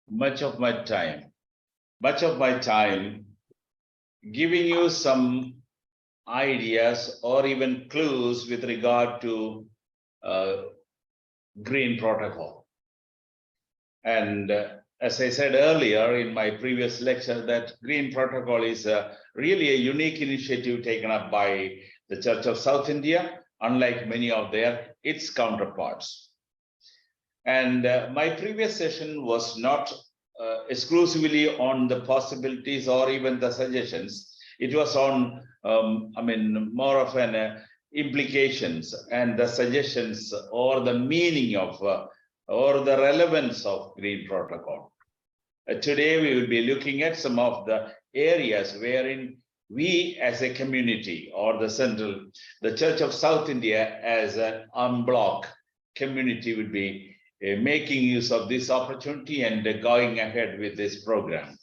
much of my time giving you some ideas or even clues with regard to Green Protocol. And as I said earlier in my previous lecture, that Green Protocol is really a unique initiative taken up by the Church of South India, unlike many of its counterparts. And my previous session was not exclusively on the possibilities or even the suggestions. It was on, more of an implications and the suggestions or the meaning of or the relevance of Green Protocol. Today we will be looking at some of the areas wherein we as a community or the Church of South India as an en bloc community would be making use of this opportunity and going ahead with this program.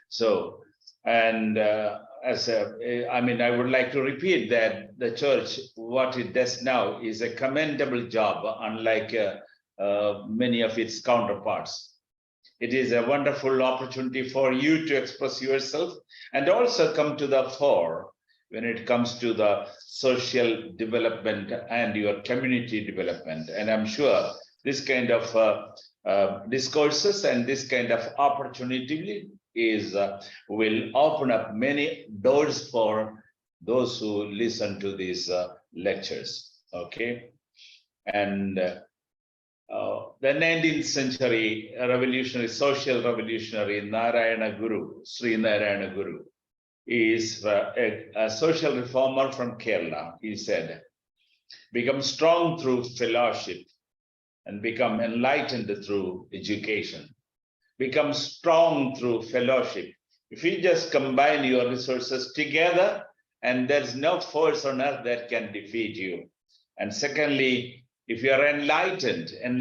So, and I would like to repeat that the church, what it does now is a commendable job, unlike many of its counterparts. It is a wonderful opportunity for you to express yourself and also come to the fore when it comes to the social development and your community development. And I'm sure this kind of discourses and this kind of opportunity will open up many doors for those who listen to these lectures. Okay, and the 19th century social revolutionary Narayana Guru, Sri Narayana Guru, is a social reformer from Kerala. He said, "Become strong through fellowship and become enlightened through education." Become strong through fellowship. If you just combine your resources together, and there's no force on earth that can defeat you. And secondly, if you are enlightened in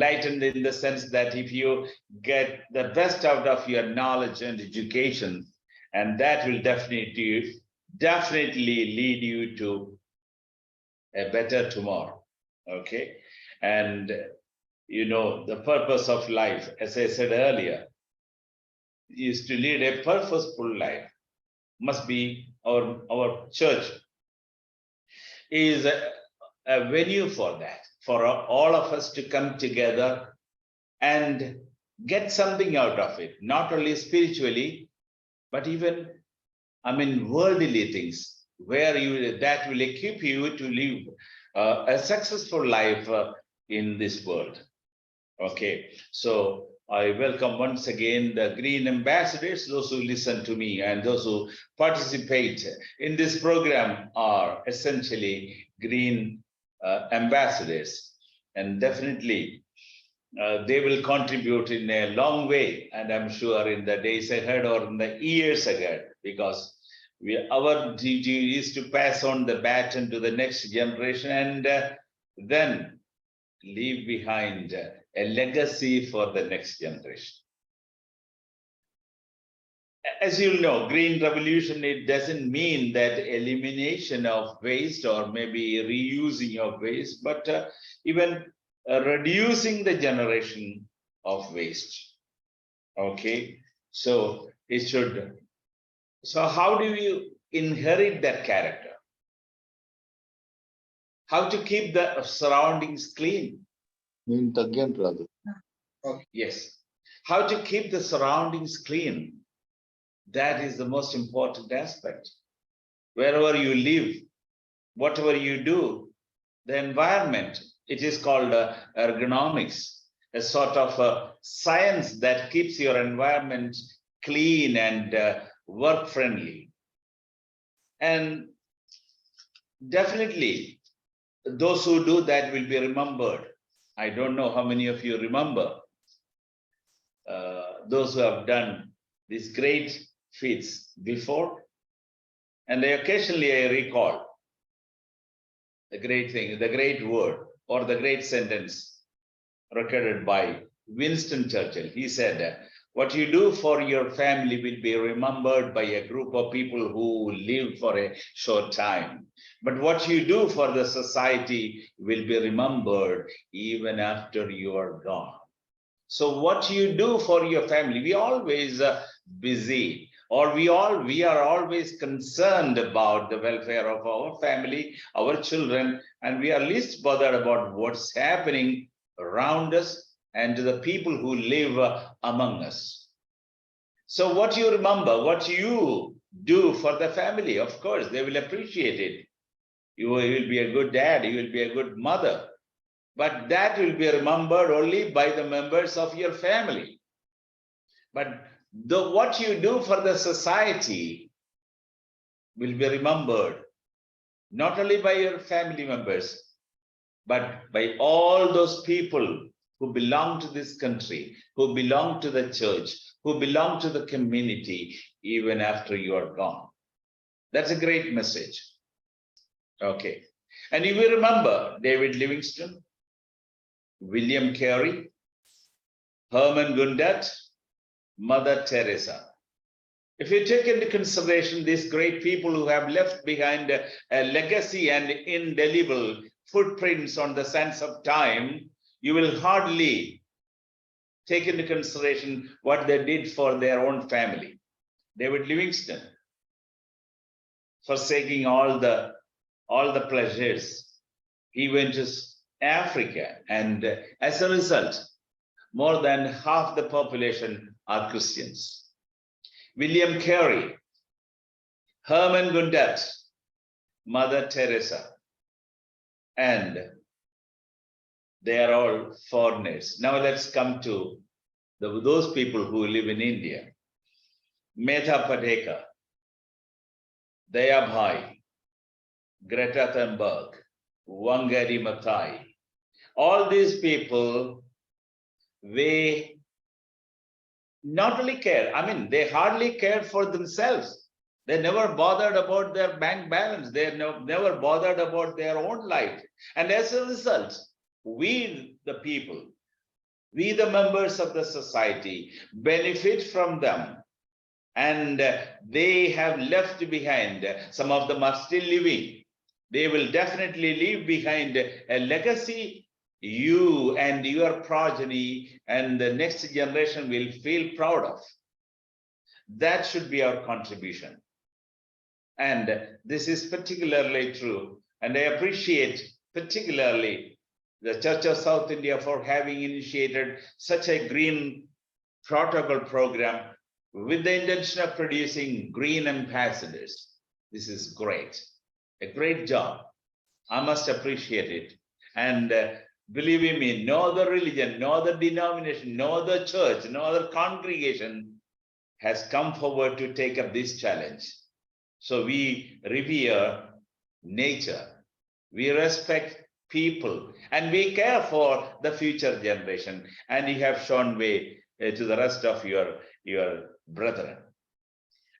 the sense that if you get the best out of your knowledge and education, and that will definitely lead you to a better tomorrow. Okay, and you know, the purpose of life, as I said earlier, is to lead a purposeful life. Must be our church is a venue for that, for all of us to come together and get something out of it, not only spiritually, but even, worldly things, where that will equip you to live a successful life in this world. Okay, so I welcome once again the Green Ambassadors. Those who listen to me and those who participate in this program are essentially Green Ambassadors, and definitely they will contribute in a long way, and I'm sure in the days ahead or in the years ahead, because our duty is to pass on the baton to the next generation and then leave behind a legacy for the next generation. As you know, green revolution, it doesn't mean that elimination of waste or maybe reusing of waste, but even reducing the generation of waste. Okay, so it should. So how do you inherit that character? How to keep the surroundings clean? Again, rather. Okay. Yes. How to keep the surroundings clean? That is the most important aspect. Wherever you live, whatever you do, the environment, it is called ergonomics, a sort of science that keeps your environment clean and work-friendly. And definitely, those who do that will be remembered. I don't know how many of you remember those who have done these great feats before. And occasionally I recall the great thing, the great word or the great sentence recorded by Winston Churchill. He said, what you do for your family will be remembered by a group of people who live for a short time. But what you do for the society will be remembered even after you are gone. So what you do for your family, we always busy, or we are always concerned about the welfare of our family, our children, and we are least bothered about what's happening around us and to the people who live among us. So what you remember, what you do for the family, of course, they will appreciate it. You will be a good dad, you will be a good mother, but that will be remembered only by the members of your family. But what you do for the society will be remembered not only by your family members, but by all those people who belong to this country, who belong to the church, who belong to the community, even after you are gone. That's a great message. Okay. And you will remember David Livingstone, William Carey, Herman Gundat, Mother Teresa. If you take into consideration these great people who have left behind a legacy and indelible footprints on the sands of time, you will hardly take into consideration what they did for their own family. David Livingstone, forsaking all the pleasures, he went to Africa, and as a result, more than half the population are Christians. William Carey, Herman Gundat, Mother Teresa, and they are all foreigners. Now let's come to those people who live in India. Mehta Patekar, Daya Bhai, Greta Thunberg, Wangari Maathai. All these people, they not only care, they hardly cared for themselves. They never bothered about their bank balance. They never bothered about their own life. And as a result, we, the people, we, the members of the society, benefit from them. And they have left behind, some of them are still living. They will definitely leave behind a legacy you and your progeny and the next generation will feel proud of. That should be our contribution. And this is particularly true. And I appreciate particularly the Church of South India for having initiated such a green protocol program with the intention of producing green ambassadors. This is great, a great job. I must appreciate it. And believe me, no other religion, no other denomination, no other church, no other congregation has come forward to take up this challenge. So we revere nature, we respect people, and we care for the future generation. And you have shown way to the rest of your brethren.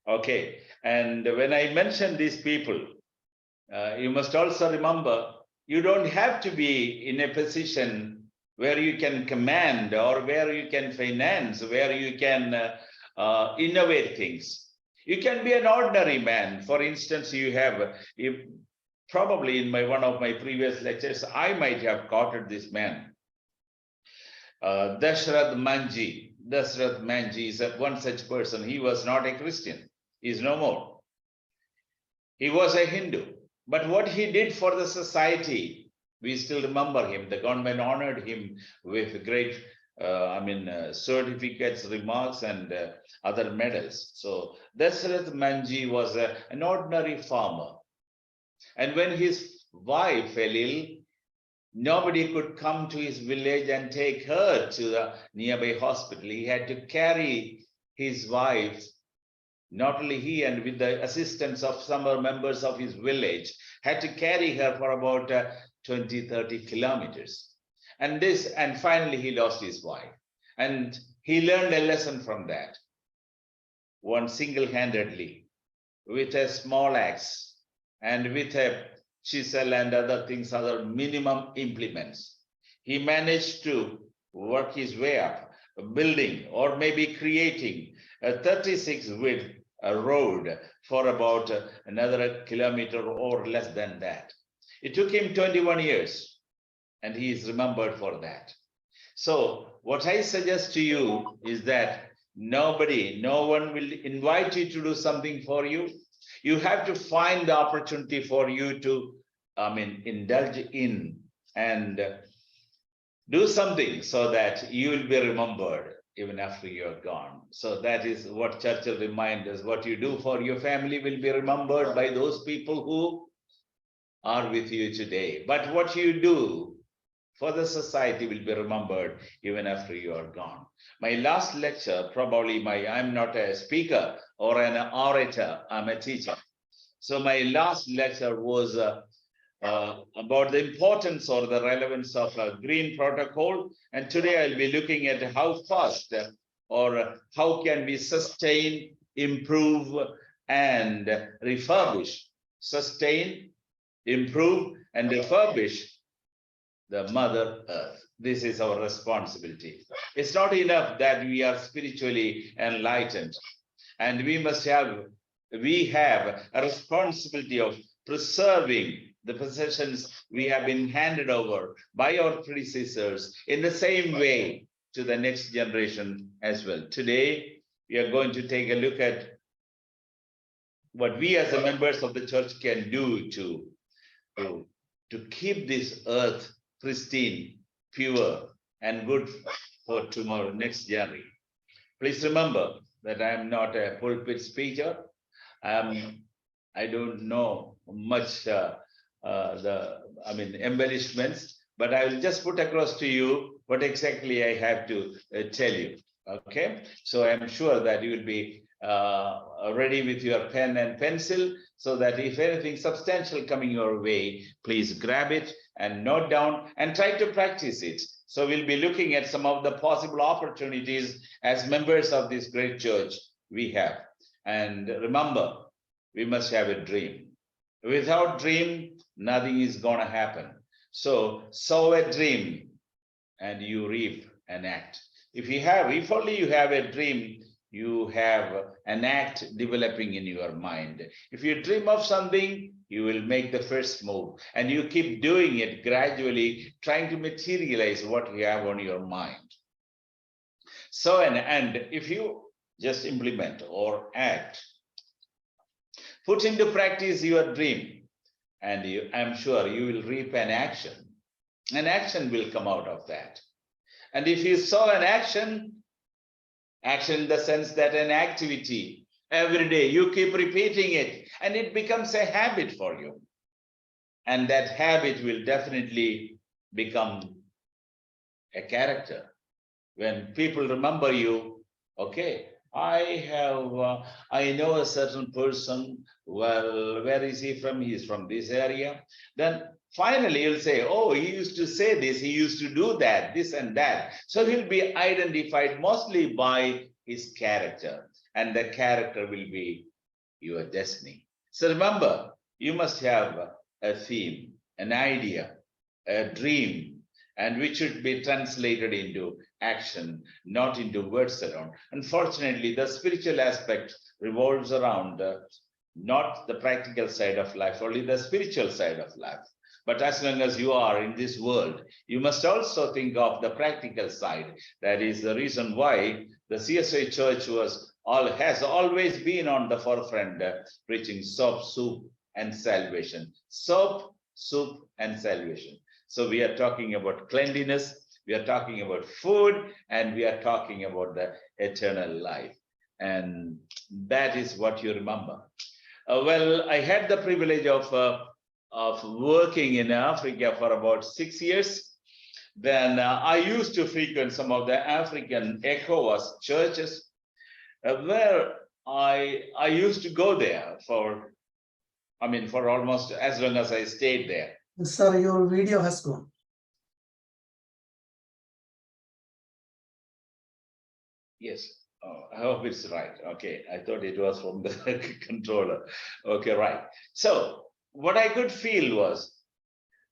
Okay, and when I mention these people, you must also remember, you don't have to be in a position where you can command or where you can finance, where you can innovate things. You can be an ordinary man. For instance, probably in one of my previous lectures, I might have quoted this man, Dashrath Manji. Dashrath Manji is one such person. He was not a Christian. He is no more. He was a Hindu. But what he did for the society, we still remember him. The government honored him with great certificates, remarks, and other medals. So Dashrath Manji was an ordinary farmer. And when his wife fell ill, nobody could come to his village and take her to the nearby hospital. He had to carry his wife, not only he, and with the assistance of some members of his village, had to carry her for about 20-30 kilometers. And finally he lost his wife. And he learned a lesson from that. One single-handedly, with a small axe and with a chisel and other things, other minimum implements, he managed to work his way up, building or maybe creating a 36 width road for about another kilometer or less than that. It took him 21 years, and he is remembered for that. So what I suggest to you is that no one will invite you to do something for you. You have to find the opportunity for you to, indulge in and do something so that you will be remembered even after you're gone. So that is what Churchill reminds us. What you do for your family will be remembered by those people who are with you today. But what you do for the society will be remembered even after you are gone. My last lecture, I'm not a speaker or an orator, I'm a teacher. So my last lecture was about the importance or the relevance of a green protocol. And today I'll be looking at how fast or how can we sustain, improve, and refurbish, sustain, improve, and refurbish the Mother Earth. This is our responsibility. It's not enough that we are spiritually enlightened, and we have a responsibility of preserving the possessions we have been handed over by our predecessors in the same way to the next generation as well. Today, we are going to take a look at what we as the members of the church can do to keep this earth pristine, pure, and good for tomorrow, next generation. Please remember that I am not a pulpit speaker. I don't know much embellishments, but I will just put across to you what exactly I have to tell you. Okay, so I'm sure that you will be ready with your pen and pencil, so that if anything substantial coming your way, please grab it and note down and try to practice it. So we'll be looking at some of the possible opportunities as members of this great church we have. And remember, we must have a dream. Without dream, nothing is going to happen. So sow a dream and you reap an act. If only you have a dream, you have an act developing in your mind. If you dream of something, you will make the first move, and you keep doing it gradually, trying to materialize what you have on your mind. So, and if you just implement or act, put into practice your dream, and I'm sure you will reap an action. An action will come out of that. And if you saw an action in the sense that an activity, every day you keep repeating it, and it becomes a habit for you. And that habit will definitely become a character. When people remember you, okay, I know a certain person, well, where is he from? He is from this area. Then finally you'll say, oh, he used to say this, he used to do that, this and that. So he'll be identified mostly by his character, and the character will be your destiny. So remember, you must have a theme, an idea, a dream, and which should be translated into action, not into words alone. Unfortunately, the spiritual aspect revolves around not the practical side of life, only the spiritual side of life. But as long as you are in this world, you must also think of the practical side. That is the reason why the CSI Church has always been on the forefront, preaching soap, soup, and salvation. Soap, soup, and salvation. So we are talking about cleanliness, we are talking about food, and we are talking about the eternal life. And that is what you remember. Well, I had the privilege of working in Africa for about 6 years. Then I used to frequent some of the African ECOWAS churches, where I used to go there for almost as long as I stayed there. Sir, your video has gone. Yes. Oh, I hope it's right. Okay. I thought it was from the controller. Okay, right. So what I could feel was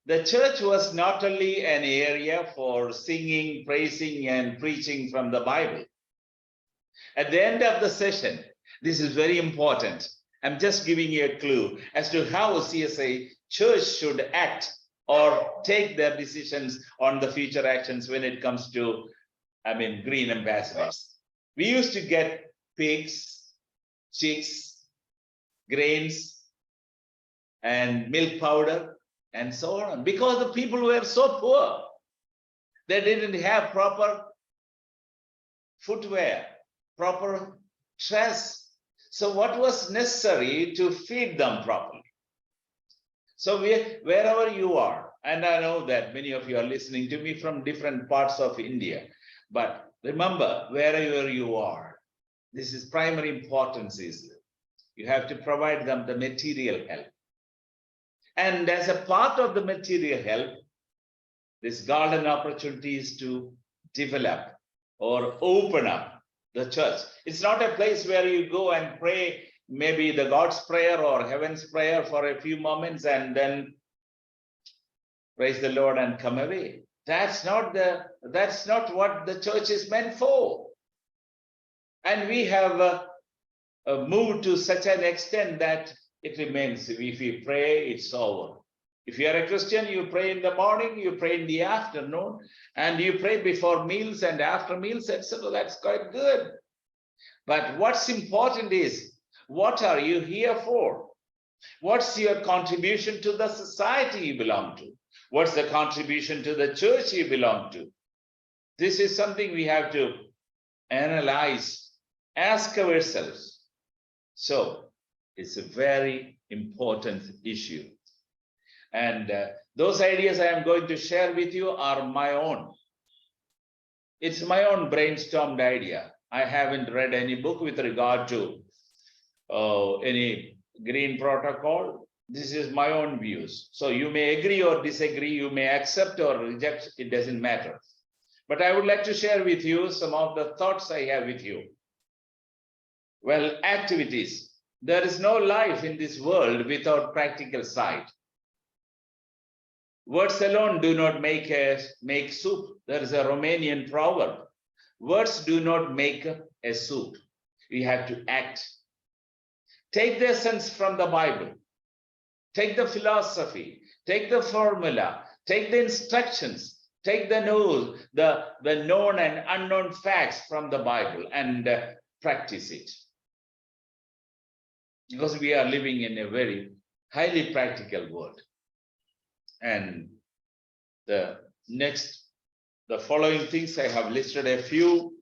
the church was not only an area for singing, praising, and preaching from the Bible. At the end of the session, this is very important. I'm just giving you a clue as to how CSI Church should act or take their decisions on the future actions when it comes to green ambassadors. We used to get pigs, chicks, grains, and milk powder, and so on, because the people were so poor. They didn't have proper footwear, proper dress. So what was necessary to feed them properly? So wherever you are, and I know that many of you are listening to me from different parts of India, but remember, wherever you are, this is primary importance is you have to provide them the material help. And as a part of the material help, this golden opportunity is to develop or open up the church. It's not a place where you go and pray maybe the God's prayer or heaven's prayer for a few moments and then praise the Lord and come away. That's not what the church is meant for. And we have moved to such an extent that it remains. If we pray, it's over. If you are a Christian, you pray in the morning, you pray in the afternoon, and you pray before meals and after meals, etc. That's quite good. But what's important is, what are you here for? What's your contribution to the society you belong to? What's the contribution to the church you belong to? This is something we have to analyze, ask ourselves. So it's a very important issue. And those ideas I am going to share with you are my own. It's my own brainstormed idea. I haven't read any book with regard to any green protocol. This is my own views. So you may agree or disagree, you may accept or reject, it doesn't matter. But I would like to share with you some of the thoughts I have with you. Well, activities. There is no life in this world without practical side. Words alone do not make soup. There is a Romanian proverb. Words do not make a soup. We have to act. Take the essence from the Bible. Take the philosophy. Take the formula. Take the instructions. Take the known and unknown facts from the Bible and practice it. Because we are living in a very highly practical world. And the following things I have listed a few.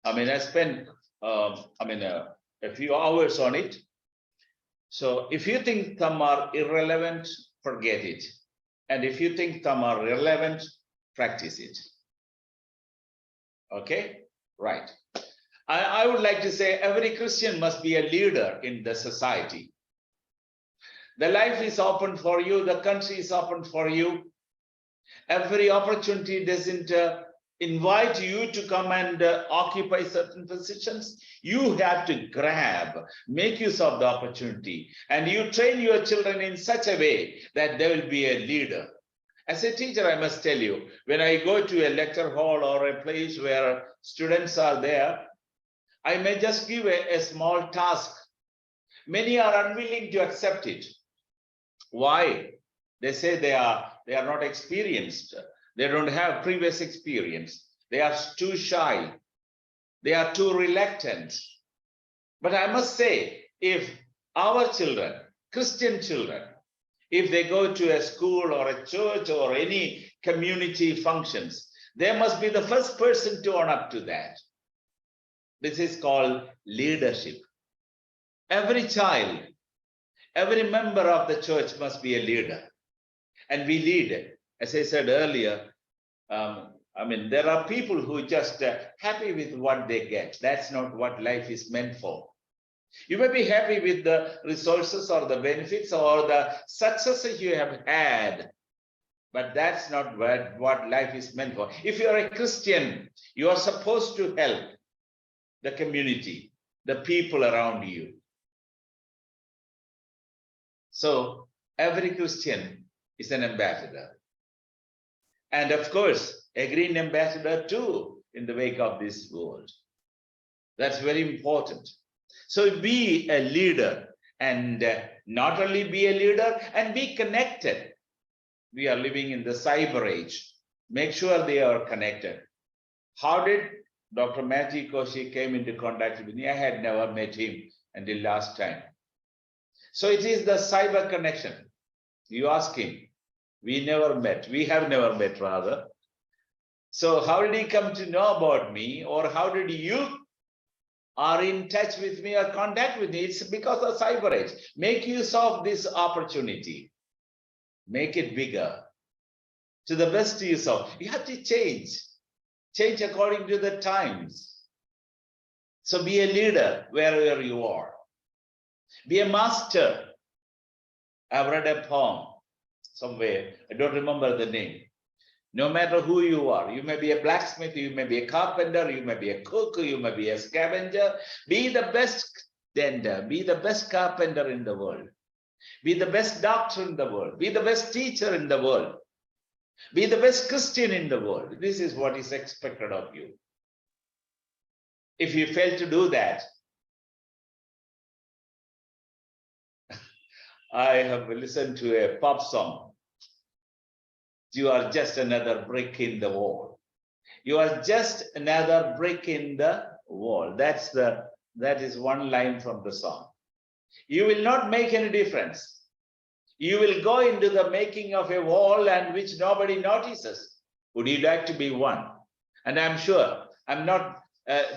I spent a few hours on it. So if you think some are irrelevant, forget it. And if you think some are relevant, practice it. Okay, right. I would like to say every Christian must be a leader in the society. The life is open for you. The country is open for you. Every opportunity doesn't invite you to come and occupy certain positions. You have to grab, make use of the opportunity, and you train your children in such a way that they will be a leader. As a teacher, I must tell you, when I go to a lecture hall or a place where students are there, I may just give a small task. Many are unwilling to accept it. Why? They say they are not experienced. They don't have previous experience. They are too shy. They are too reluctant. But I must say, if our children, Christian children, if they go to a school or a church or any community functions, they must be the first person to own up to that. This is called leadership. Every child, every member of the church must be a leader. And we lead. As I said earlier, there are people who just happy with what they get. That's not what life is meant for. You may be happy with the resources or the benefits or the successes you have had, but that's not what life is meant for. If you are a Christian, you are supposed to help the community, the people around you. So every Christian is an ambassador. And of course, a green ambassador too in the wake of this world. That's very important. So be a leader, and not only be a leader and be connected. We are living in the cyber age. Make sure they are connected. How did Dr. Matthew Koshi came into contact with me? I had never met him until last time. So it is the cyber connection. You ask him. We never met. We have never met, rather. So how did he come to know about me, or how did you are in touch with me or contact with me? It's because of cyber age. Make use of this opportunity. Make it bigger. To the best use of. You have to change. Change according to the times. So be a leader wherever you are. Be a master. I've read a poem somewhere. I don't remember the name. No matter who you are, you may be a blacksmith, you may be a carpenter, you may be a cook, you may be a scavenger. Be the best tender, be the best carpenter in the world. Be the best doctor in the world. Be the best teacher in the world. Be the best Christian in the world. This is what is expected of you. If you fail to do that, I have listened to a pop song. You are just another brick in the wall. You are just another brick in the wall. That is one line from the song. You will not make any difference. You will go into the making of a wall and which nobody notices. Would you like to be one? And I'm sure I'm not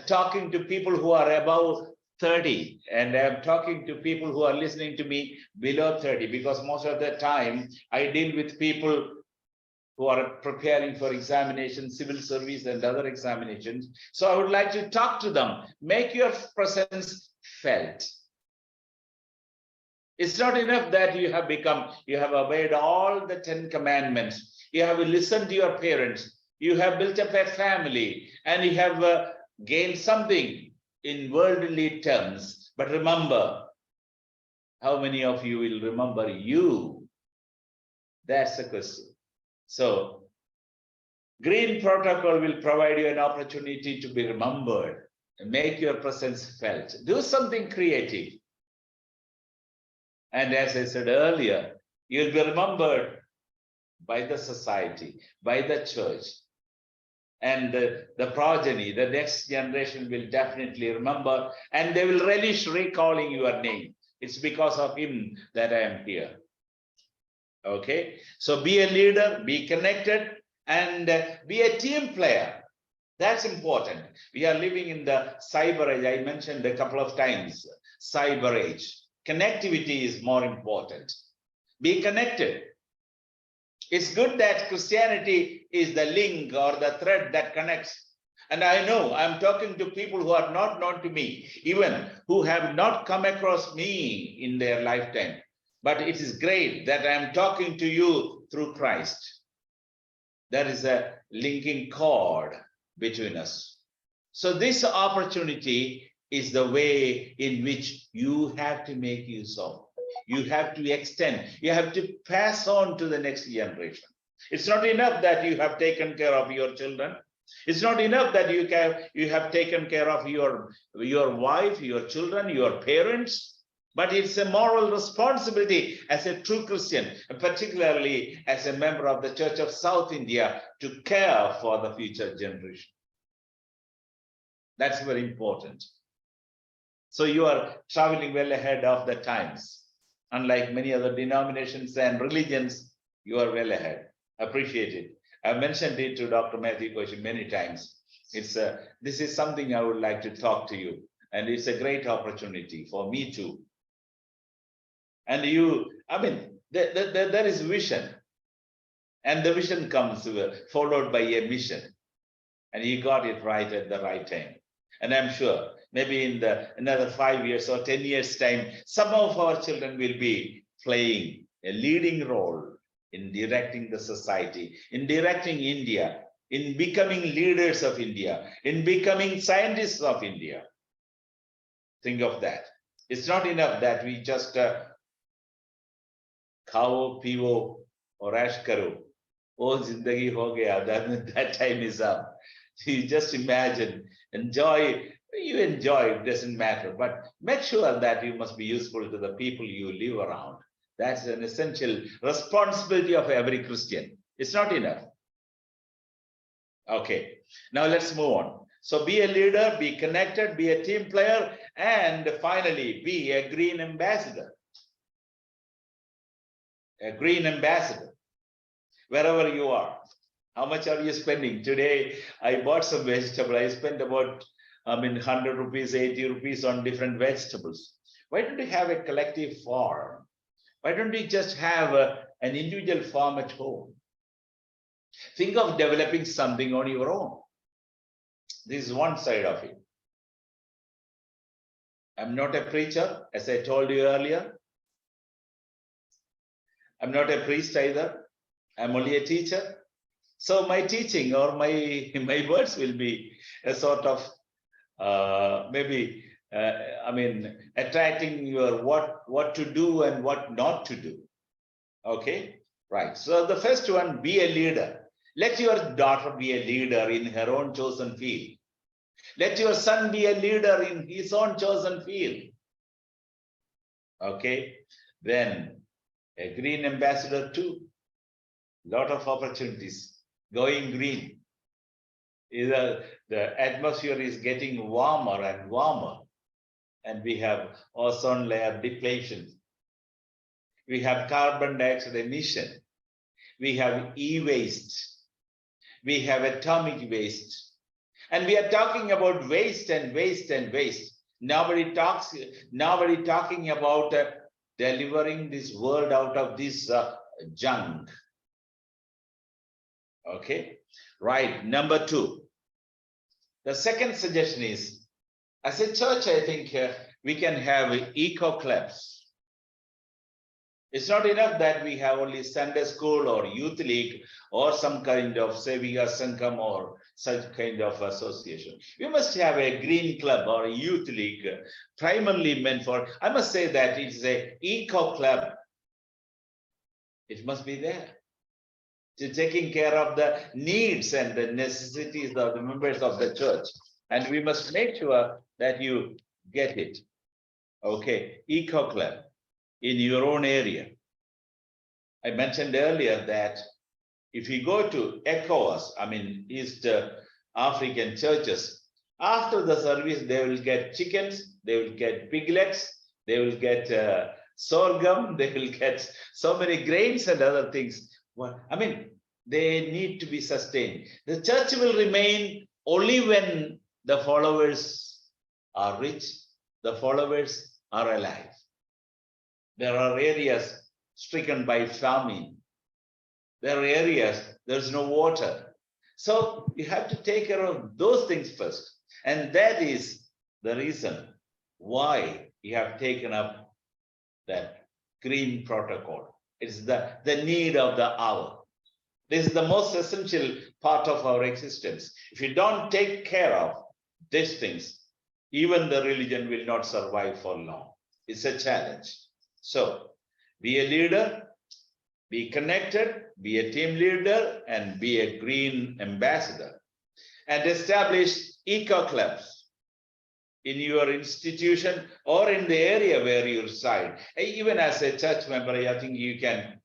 talking to people who are above 30, and I'm talking to people who are listening to me below 30, because most of the time I deal with people who are preparing for examinations, civil service and other examinations. So I would like to talk to them. Make your presence felt. It's not enough that you have obeyed all the 10 commandments. You have listened to your parents. You have built up a family and you have gained something in worldly terms. But remember, how many of you will remember you? That's the question. So, Green Protocol will provide you an opportunity to be remembered and make your presence felt. Do something creative. And as I said earlier, you'll be remembered by the society, by the church. And the progeny, the next generation will definitely remember, and they will relish recalling your name. It's because of him that I am here. Okay, so be a leader, be connected, and be a team player. That's important. We are living in the cyber age. I mentioned a couple of times, cyber age. Connectivity is more important. Be connected. It's good that Christianity is the link or the thread that connects. And I know I'm talking to people who are not known to me, even who have not come across me in their lifetime. But it is great that I'm talking to you through Christ. There is a linking cord between us. So this opportunity is the way in which you have to make use of. You have to extend. You have to pass on to the next generation. It's not enough that you have taken care of your children. It's not enough that you have taken care of your wife, your children, your parents. But it's a moral responsibility as a true Christian, particularly as a member of the Church of South India, to care for the future generation. That's very important. So you are traveling well ahead of the times. Unlike many other denominations and religions, you are well ahead. Appreciate it. I've mentioned it to Dr. Matthew Koshi many times. This is something I would like to talk to you, and it's a great opportunity for me too. And there is vision, and the vision comes followed by a mission, and you got it right at the right time. And I'm sure maybe in another 5 years or 10 years time, some of our children will be playing a leading role in directing the society, in directing India, in becoming leaders of India, in becoming scientists of India. Think of that. It's not enough that we just khao, pivo, or ash karo. Oh, zindagi ho gaya, that time is up. You just imagine, enjoy. You enjoy, it doesn't matter, but make sure that you must be useful to the people you live around. That's an essential responsibility of every Christian. It's not enough. Okay, Now let's move on. So be a leader, be connected, be a team player, and finally be a green ambassador. A green ambassador, wherever you are. How much are you spending? Today, I bought some vegetable. I spent about, 100 rupees, 80 rupees on different vegetables. Why don't you have a collective farm? Why don't you just have an individual farm at home? Think of developing something on your own. This is one side of it. I'm not a preacher, as I told you earlier. I'm not a priest either. I'm only a teacher. So my teaching or my words will be a sort of attracting your what to do and what not to do. Okay, right. So the first one, be a leader. Let your daughter be a leader in her own chosen field. Let your son be a leader in his own chosen field. Okay, then a green ambassador too. Lot of opportunities. Going green. Either the atmosphere is getting warmer and warmer, and we have ozone layer depletion. We have carbon dioxide emission. We have e-waste. We have atomic waste. And we are talking about waste and waste and waste. Nobody talking about delivering this world out of this junk. Okay, right. Number two. The second suggestion is, as a church, I think we can have eco clubs. It's not enough that we have only Sunday school or youth league or some kind of Sevika Sangham or such kind of association. We must have a green club or a youth league, primarily meant for, I must say that it's a eco club. It must be there. To taking care of the needs and the necessities of the members of the church. And we must make sure that you get it. Okay, eco club in your own area. I mentioned earlier that if you go to ECOWAS, East African churches, after the service, they will get chickens, they will get piglets, they will get sorghum, they will get so many grains and other things. Well, they need to be sustained. The church will remain only when the followers are rich, the followers are alive. There are areas stricken by famine. There are areas there's no water. So you have to take care of those things first. And that is the reason why you have taken up that green protocol. It's the need of the hour. This is the most essential part of our existence. If you don't take care of these things, even the religion will not survive for long. It's a challenge. So be a leader, be connected, be a team leader, and be a green ambassador. And establish eco clubs in your institution or in the area where you reside. Even as a church member, I think you can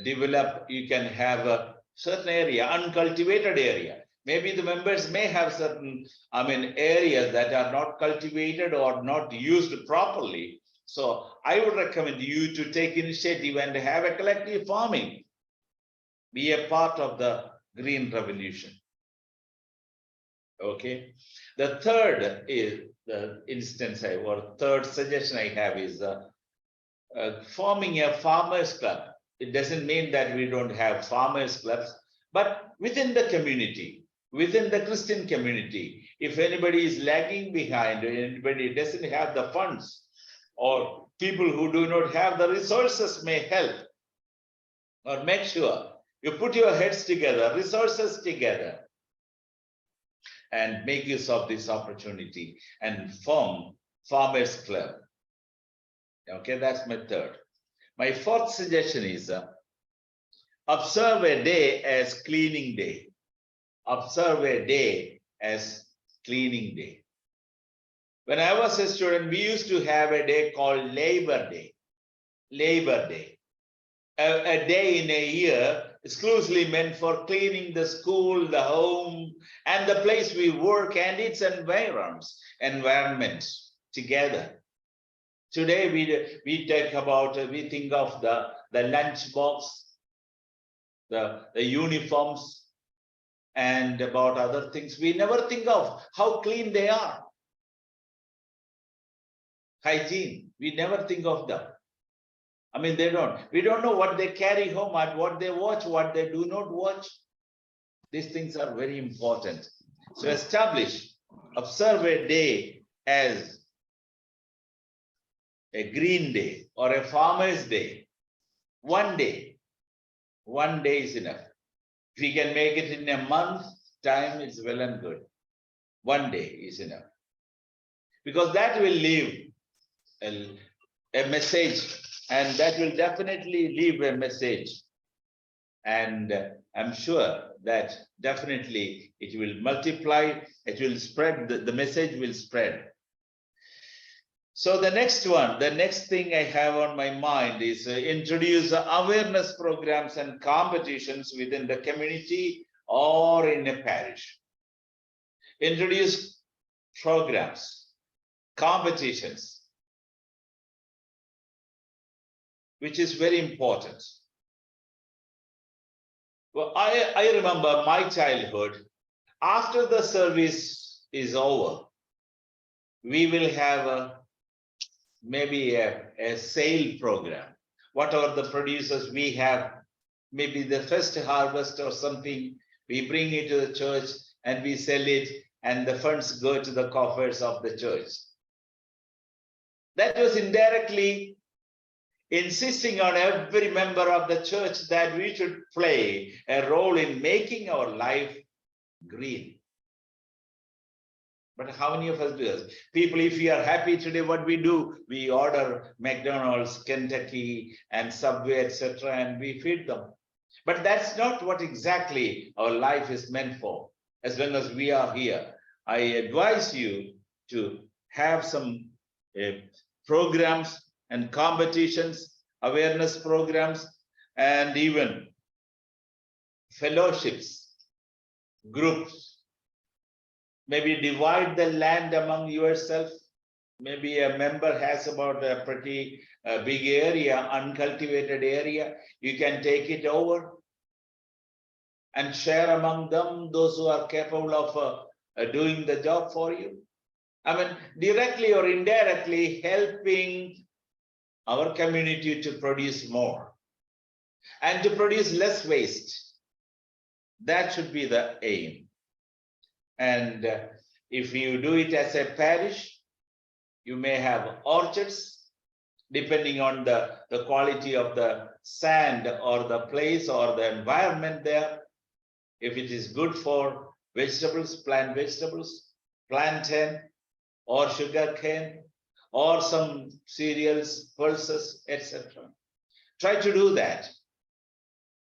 develop, you can have a certain area, uncultivated area. Maybe the members may have certain, areas that are not cultivated or not used properly. So I would recommend you to take initiative and have a collective farming. Be a part of the green revolution. Okay. The third is the instance third suggestion I have is forming a farmers club. It doesn't mean that we don't have farmers clubs, but within the community, within the Christian community, if anybody is lagging behind, or anybody doesn't have the funds, or people who do not have the resources may help, or make sure you put your heads together, resources together, and make use of this opportunity and form farmers club. Okay, that's my third. My fourth suggestion is observe a day as cleaning day. Observe a day as cleaning day. When I was a student, we used to have a day called Labor Day. Labor Day. A day in a year exclusively meant for cleaning the school, the home, and the place we work and its environment together. Today we think of the lunch box, the uniforms, and about other things. We never think of how clean they are. Hygiene, we never think of them. I mean, we don't know what they carry home and what they watch, what they do not watch. These things are very important. So observe a day as a green day or a farmer's day. One day is enough. If we can make it in a month time, it's well and good. One day is enough. Because that will leave a message, and that will definitely leave a message. And I'm sure that definitely it will multiply, it will spread, the message will spread. So the next thing I have on my mind is introduce awareness programs and competitions within the community or in a parish. Introduce programs, competitions, which is very important. Well, I remember my childhood. After the service is over, we will have maybe a sale program. Whatever the producers we have, maybe the first harvest or something, we bring it to the church and we sell it, and the funds go to the coffers of the church. That was indirectly insisting on every member of the church that we should play a role in making our life green. But how many of us do this? People, if we are happy today, what we do? We order McDonald's, Kentucky, and Subway, etc., and we feed them. But that's not what exactly our life is meant for. As long as we are here, I advise you to have some programs and competitions, awareness programs, and even fellowships, groups. Maybe divide the land among yourself. Maybe a member has about a pretty big area, uncultivated area. You can take it over and share among them those who are capable of doing the job for you. I mean, directly or indirectly helping our community to produce more and to produce less waste. That should be the aim. And if you do it as a parish, you may have orchards, depending on the quality of the sand or the place or the environment there. If it is good for vegetables, plant vegetables, plantain or sugar cane or some cereals, pulses, etc. Try to do that.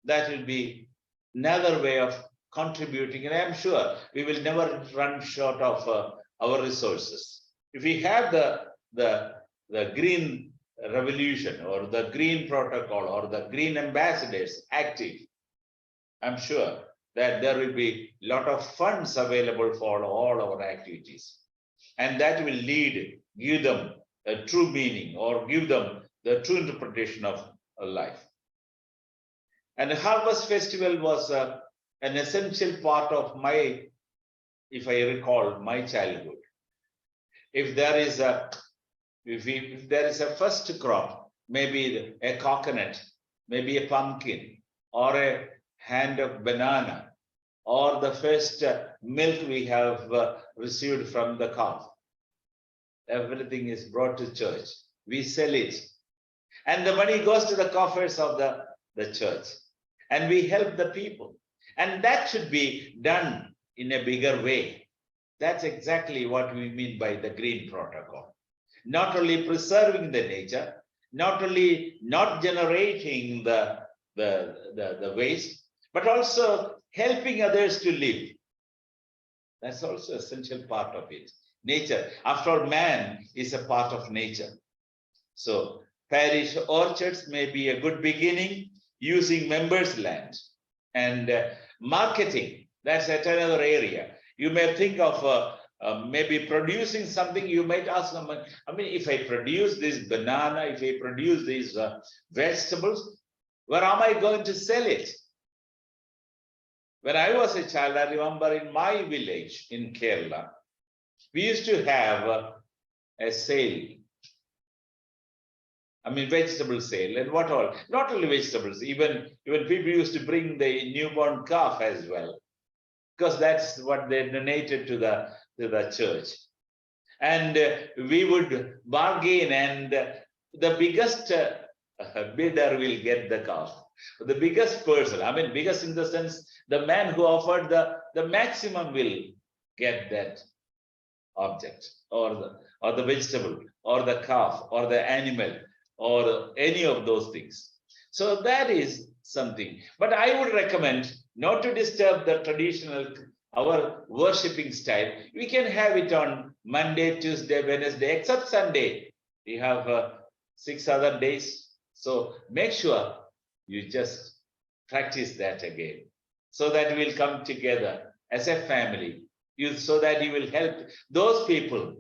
That will be another way of contributing, and I'm sure we will never run short of our resources. If we have the green revolution or the green protocol or the green ambassadors active, I'm sure that there will be a lot of funds available for all our activities, and that will give them a true meaning or give them the true interpretation of life. And the Harvest Festival was an essential part of my, if I recall, my childhood. If there is a first crop, maybe a coconut, maybe a pumpkin, or a hand of banana, or the first milk we have received from the cow, everything is brought to church. We sell it, and the money goes to the coffers of the church, and we help the people. And that should be done in a bigger way. That's exactly what we mean by the green protocol. Not only preserving the nature, not only not generating the waste, but also helping others to live. That's also an essential part of it. Nature, after all, man is a part of nature. So parish orchards may be a good beginning using members' land. And marketing, that's at another area. You may think of maybe producing something. You might ask them, I mean, if I produce this banana, if I produce these vegetables, where am I going to sell it? When I was a child, I remember in my village in Kerala, we used to have a sale. I mean, vegetable sale and what all, not only vegetables, even people used to bring the newborn calf as well, because that's what they donated to the church. And we would bargain, and the biggest bidder will get the calf. The biggest person, I mean, biggest in the sense, the man who offered the maximum will get that object, or the vegetable, or the calf, or the animal, or any of those things. So that is something. But I would recommend not to disturb the traditional, our worshipping style. We can have it on Monday, Tuesday, Wednesday, except Sunday. We have 6 other days. So make sure you just practice that again, so that we'll come together as a family, so that you will help those people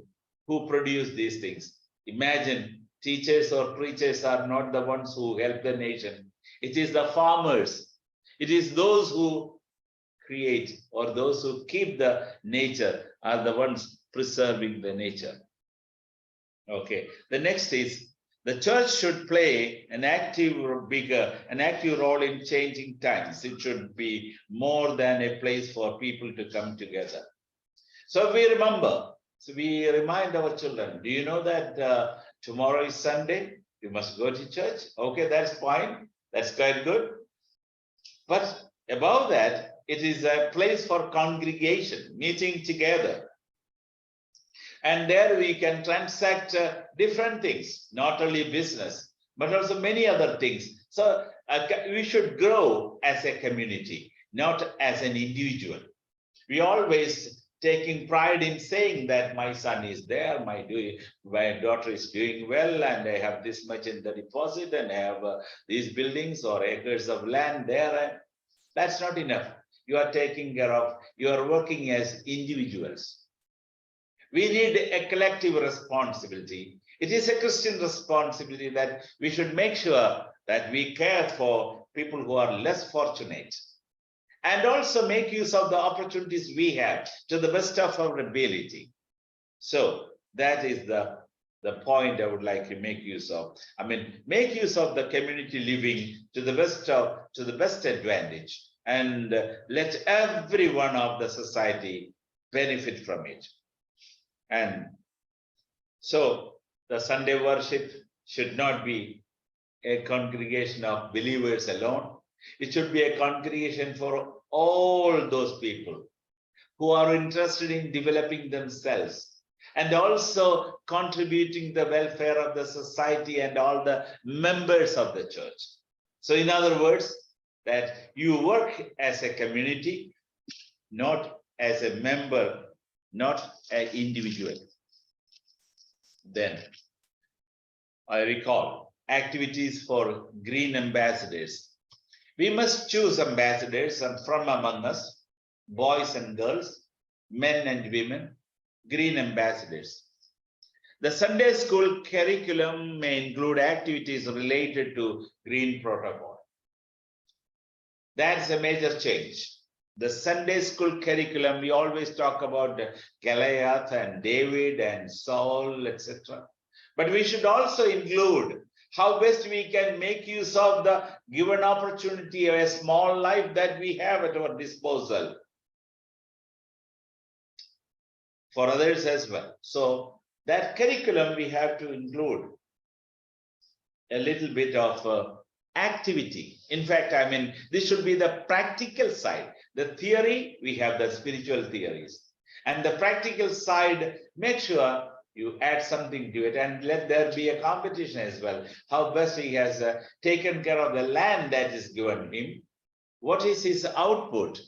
who produce these things. Imagine, teachers or preachers are not the ones who help the nation. It is the farmers. It is those who create, or those who keep the nature, are the ones preserving the nature. Okay, the next is, the church should play an active role in changing times. It should be more than a place for people to come together. So we remember, so we remind our children, do you know that tomorrow is Sunday? You must go to church. Okay, that's fine. That's quite good. But above that, it is a place for congregation, meeting together. And there we can transact different things, not only business, but also many other things. So we should grow as a community, not as an individual. We always taking pride in saying that my son is there, my daughter is doing well, and I have this much in the deposit, and I have these buildings or acres of land there. And that's not enough. You are taking care of, you are working as individuals. We need a collective responsibility. It is a Christian responsibility that we should make sure that we care for people who are less fortunate, and also make use of the opportunities we have to the best of our ability. So that is the point I would like to make use of. I mean, make use of the community living to the best advantage, and let everyone of the society benefit from it. And so the Sunday worship should not be a congregation of believers alone. It should be a congregation for all those people who are interested in developing themselves, and also contributing the welfare of the society and all the members of the church. So in other words, that you work as a community, not as a member, not an individual. Then I recall activities for green ambassadors. We must choose ambassadors from among us, boys and girls, men and women, green ambassadors. The Sunday school curriculum may include activities related to green protocol. That's a major change. The Sunday school curriculum, we always talk about Goliath and David and Saul, etc. But we should also include how best we can make use of the given opportunity of a small life that we have at our disposal for others as well. So that curriculum, we have to include a little bit of activity. In fact, I mean, this should be the practical side. The theory, we have the spiritual theories. And the practical side, make sure you add something to it, and let there be a competition as well. How best he has taken care of the land that is given him. What is his output?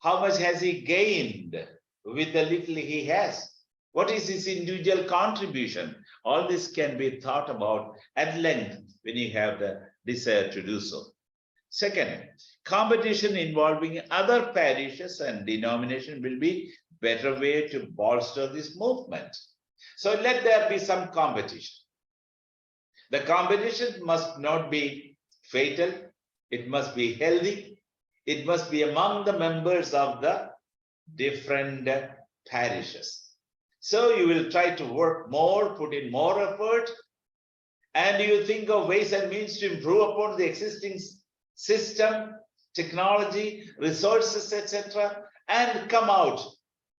How much has he gained with the little he has? What is his individual contribution? All this can be thought about at length when you have the desire to do so. Second, competition involving other parishes and denomination will be better way to bolster this movement. So let there be some competition. The competition must not be fatal. It must be healthy. It must be among the members of the different parishes. So you will try to work more, put in more effort, and you think of ways and means to improve upon the existing system, technology, resources, etc., and come out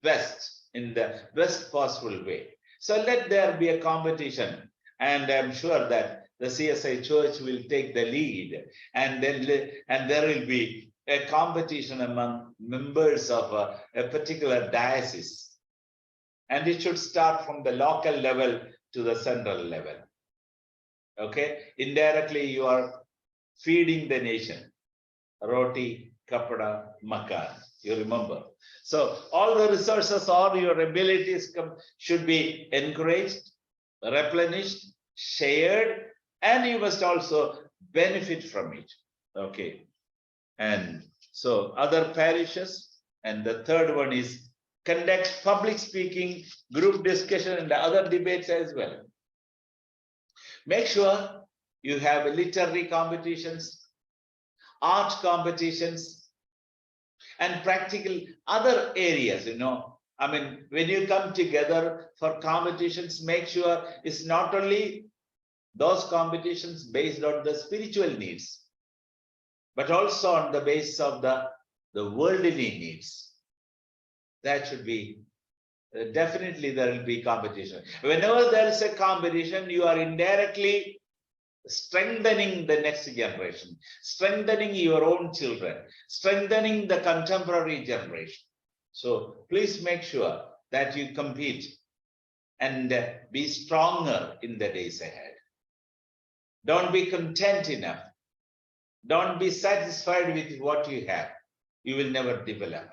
best in the best possible way. So let there be a competition, and I'm sure that the CSI Church will take the lead, and there will be a competition among members of a particular diocese, and it should start from the local level to the central level. Okay, indirectly you are feeding the nation. Roti, Kapada, Makan. You remember. So all the resources or your abilities should be encouraged, replenished, shared, and you must also benefit from it. Okay. And so other parishes, and the third one is conduct public speaking, group discussion, and the other debates as well. Make sure you have literary competitions, art competitions, and practical other areas, I mean, when you come together for competitions, make sure it's not only those competitions based on the spiritual needs, but also on the basis of the worldly needs. That should be, definitely there will be competition. Whenever there is a competition, you are indirectly strengthening the next generation, strengthening your own children, strengthening the contemporary generation. So please make sure that you compete and be stronger in the days ahead. Don't be content enough. Don't be satisfied with what you have. You will never develop.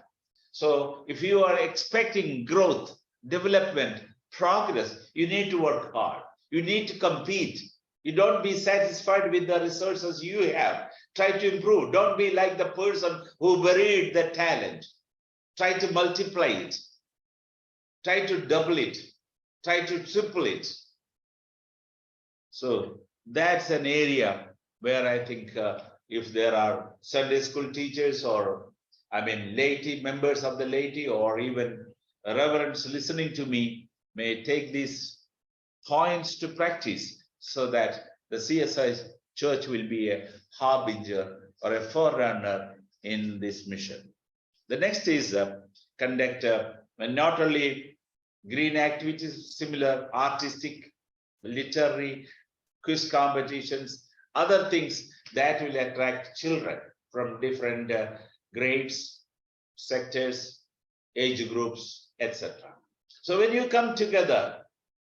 So if you are expecting growth, development, progress, you need to work hard. You need to compete. You don't be satisfied with the resources you have. Try to improve. Don't be like the person who buried the talent. Try to multiply it. Try to double it. Try to triple it. So that's an area where I think if there are Sunday school teachers or laity, members of the laity, or even reverends listening to me may take these points to practice, so that the CSI Church will be a harbinger or a forerunner in this mission. The next is conduct not only green activities, similar artistic, literary, quiz competitions, other things that will attract children from different grades, sectors, age groups, etc. So when you come together,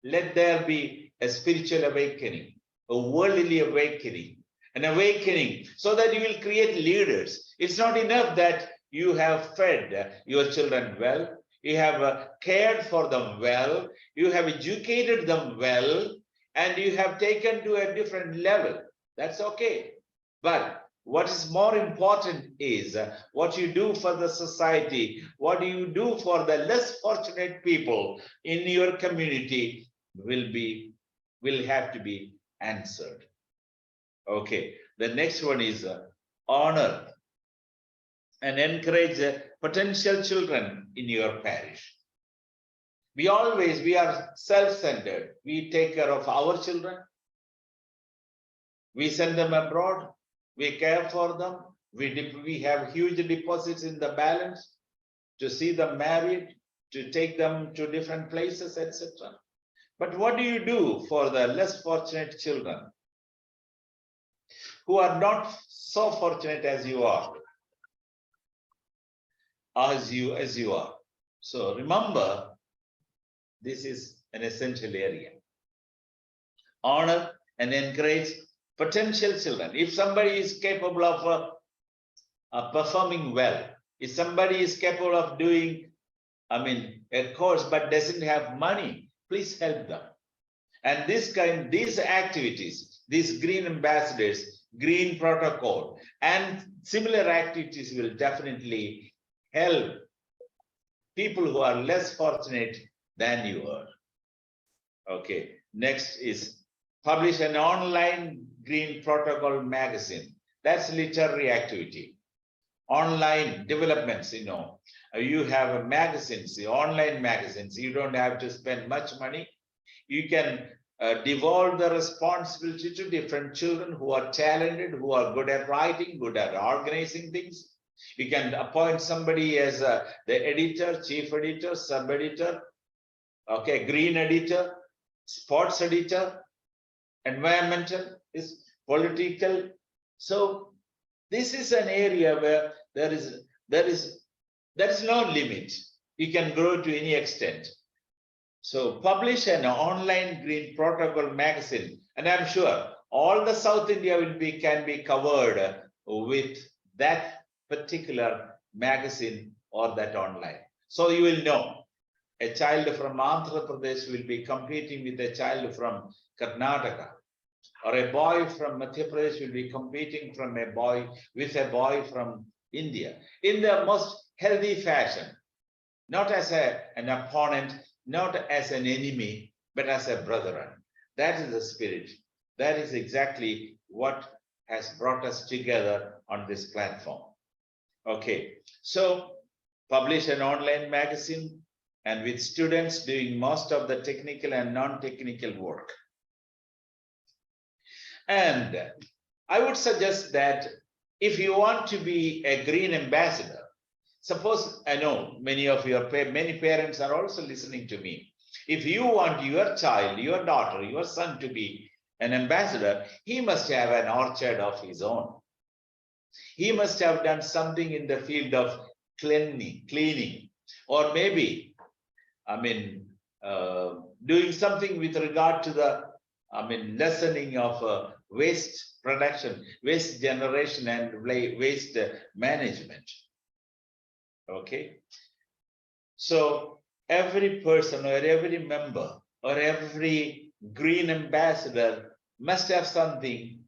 let there be a spiritual awakening, a worldly awakening, an awakening, so that you will create leaders. It's not enough that you have fed your children well, you have cared for them well, you have educated them well, and you have taken to a different level. That's okay. But what is more important is what you do for the society, what you do for the less fortunate people in your community will have to be answered. Okay, the next one is honor and encourage potential children in your parish. We are self-centered. We take care of our children. We send them abroad. We care for them. We have huge deposits in the balance to see them married, to take them to different places, etc. But what do you do for the less fortunate children who are not so fortunate as you are? As you are. So remember, this is an essential area. Honor and encourage potential children. If somebody is capable of performing well, if somebody is capable of doing, a course but doesn't have money, please help them. And these activities, these green ambassadors, green protocol, and similar activities will definitely help people who are less fortunate than you are. Okay, next is publish an online green protocol magazine. That's literary activity. Online developments, you have magazines, the online magazines. You don't have to spend much money. You can devolve the responsibility to different children who are talented, who are good at writing, good at organizing things. You can appoint somebody as the editor, chief editor, sub editor, okay, green editor, sports editor, environmental, is political. So this is an area where there is no limit. You can grow to any extent. So publish an online green protocol magazine, and I'm sure all the South India can be covered with that particular magazine or that online. So you will know a child from Andhra Pradesh will be competing with a child from Karnataka, or a boy from Madhya Pradesh will be competing with a boy from India in the most healthy fashion, not as an opponent, not as an enemy, but as a brethren. That is the spirit. That is exactly what has brought us together on this platform. Okay, so publish an online magazine, and with students doing most of the technical and non-technical work. And I would suggest that if you want to be a green ambassador, suppose, I know many parents are also listening to me. If you want your child, your daughter, your son to be an ambassador, he must have an orchard of his own. He must have done something in the field of cleaning, or maybe, doing something with regard to the, lessening of waste production, waste generation, and waste management. Okay, so every person or every member or every green ambassador must have something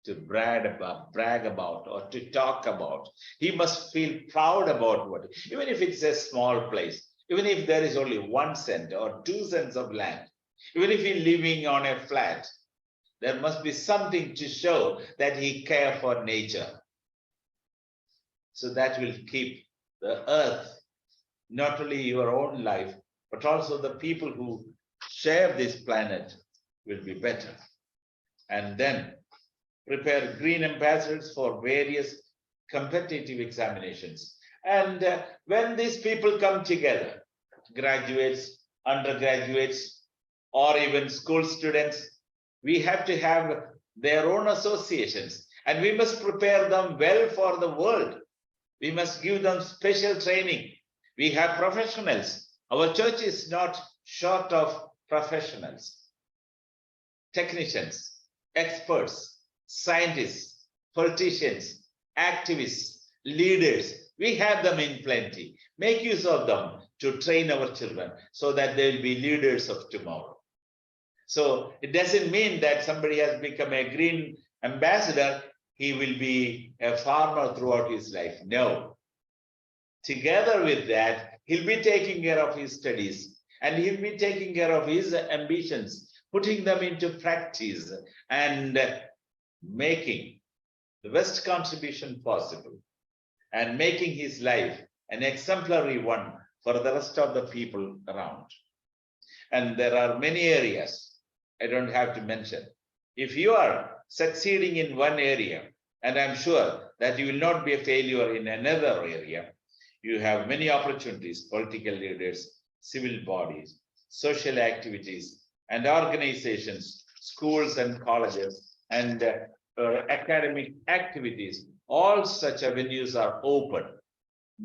to brag about or to talk about. He must feel proud about what, even if it's a small place, even if there is only 1 cent or 2 cents of land, even if he's living on a flat, there must be something to show that he cares for nature. So that will keep the earth, not only your own life, but also the people who share this planet will be better. And then prepare green ambassadors for various competitive examinations. And when these people come together, graduates, undergraduates, or even school students, we have to have their own associations, and we must prepare them well for the world. We must give them special training. We have professionals. Our church is not short of professionals, technicians, experts, scientists, politicians, activists, leaders. We have them in plenty. Make use of them to train our children so that they will be leaders of tomorrow. So it doesn't mean that somebody has become a green ambassador, he will be a farmer throughout his life. No. Together with that, he'll be taking care of his studies, and he'll be taking care of his ambitions, putting them into practice, and making the best contribution possible, and making his life an exemplary one for the rest of the people around. And there are many areas I don't have to mention. If you are succeeding in one area, and I'm sure that you will not be a failure in another area, you have many opportunities: political leaders, civil bodies, social activities and organizations, schools and colleges, and academic activities. All such avenues are open.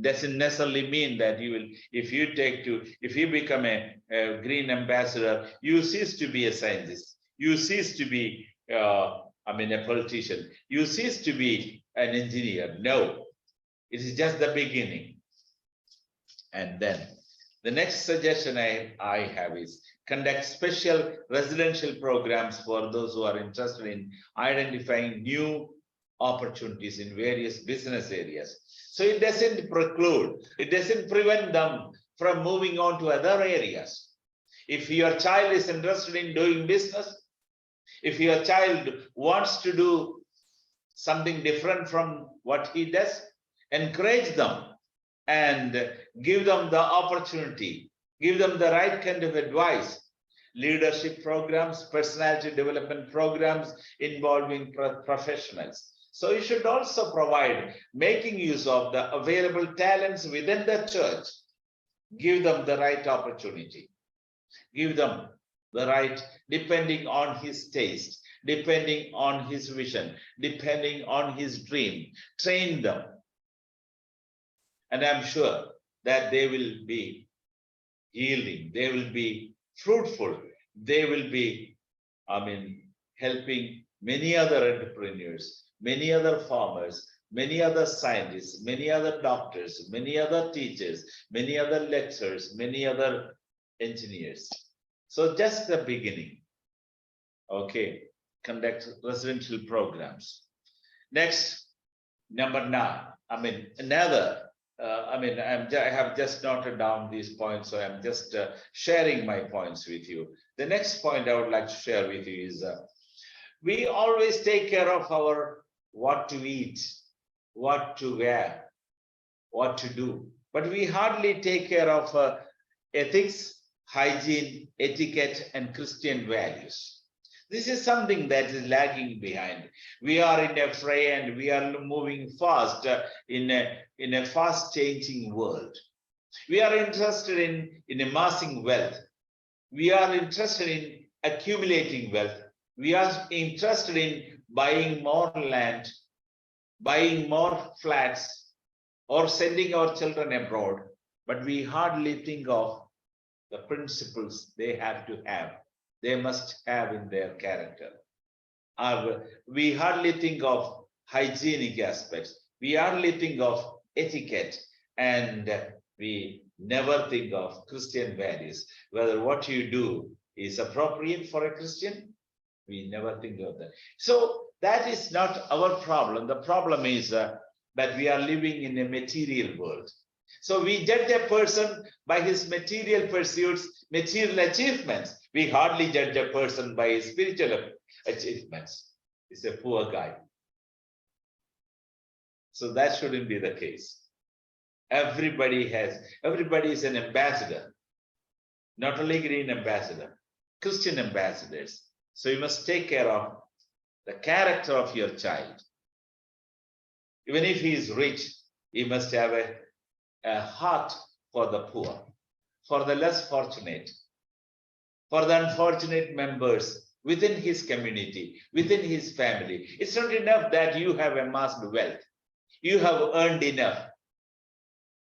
Doesn't necessarily mean that you will, if you become a green ambassador, you cease to be a scientist, you cease to be a politician, you cease to be an engineer. No, it is just the beginning. And then the next suggestion I have is conduct special residential programs for those who are interested in identifying new opportunities in various business areas. So it doesn't preclude, it doesn't prevent them from moving on to other areas. If your child is interested in doing business, if your child wants to do something different from what he does, encourage them and give them the opportunity, give them the right kind of advice. Leadership programs, personality development programs involving professionals. So you should also provide, making use of the available talents within the church. Give them the right opportunity. Give them the right, depending on his taste, depending on his vision, depending on his dream. Train them. And I'm sure that they will be yielding, they will be fruitful, they will be, helping many other entrepreneurs, many other farmers, many other scientists, many other doctors, many other teachers, many other lecturers, many other engineers. So just the beginning. Okay, conduct residential programs. Next, number 9. I have just noted down these points, so I'm just sharing my points with you. The next point I would like to share with you is we always take care of our what to eat, what to wear, what to do, but we hardly take care of ethics, hygiene, etiquette, and Christian values. This is something that is lagging behind. We are in a fray and we are moving fast in a fast changing world. We are interested in amassing wealth. We are interested in accumulating wealth. We are interested in buying more land, buying more flats, or sending our children abroad. But we hardly think of the principles they have to have. They must have in their character. We hardly think of hygienic aspects. We hardly think of etiquette, and we never think of Christian values. Whether what you do is appropriate for a Christian, we never think of that. So that is not our problem. The problem is that we are living in a material world. So we judge a person by his material pursuits, material achievements. We hardly judge a person by his spiritual achievements. He's a poor guy. So that shouldn't be the case. Everybody is an ambassador, not only green ambassador, Christian ambassadors. So you must take care of the character of your child. Even if he is rich, he must have a heart for the poor, for the less fortunate, for the unfortunate members within his community, within his family. It's not enough that you have amassed wealth. You have earned enough,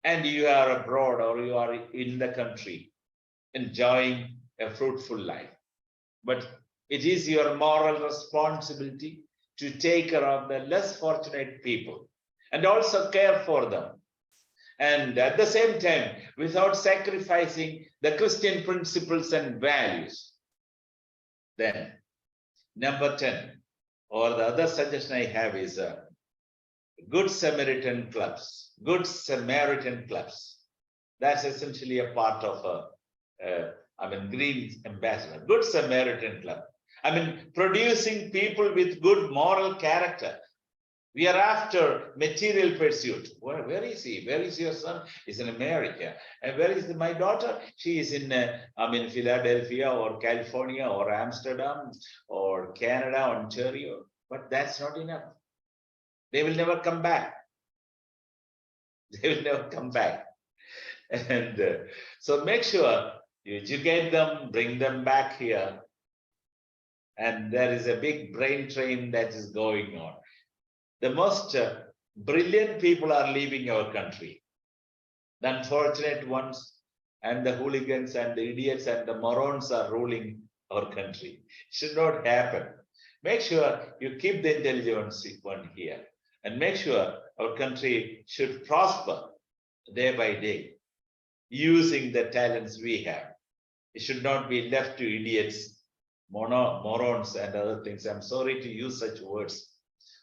and you are abroad or you are in the country enjoying a fruitful life. But it is your moral responsibility to take care of the less fortunate people and also care for them. And at the same time, without sacrificing the Christian principles and values. Then, number 10, or the other suggestion I have is Good Samaritan clubs. Good Samaritan clubs. That's essentially a part of Green Ambassador. Good Samaritan club. Producing people with good moral character. We are after material pursuit. Where is he? Where is your son? He's in America. And where is my daughter? She is in Philadelphia or California or Amsterdam or Canada, Ontario. But that's not enough. They will never come back. They will never come back. And so make sure you educate them, bring them back here. And there is a big brain drain that is going on. The most brilliant people are leaving our country. The unfortunate ones and the hooligans and the idiots and the morons are ruling our country. It should not happen. Make sure you keep the intelligent one here and make sure our country should prosper day by day using the talents we have. It should not be left to idiots, morons and other things. I'm sorry to use such words,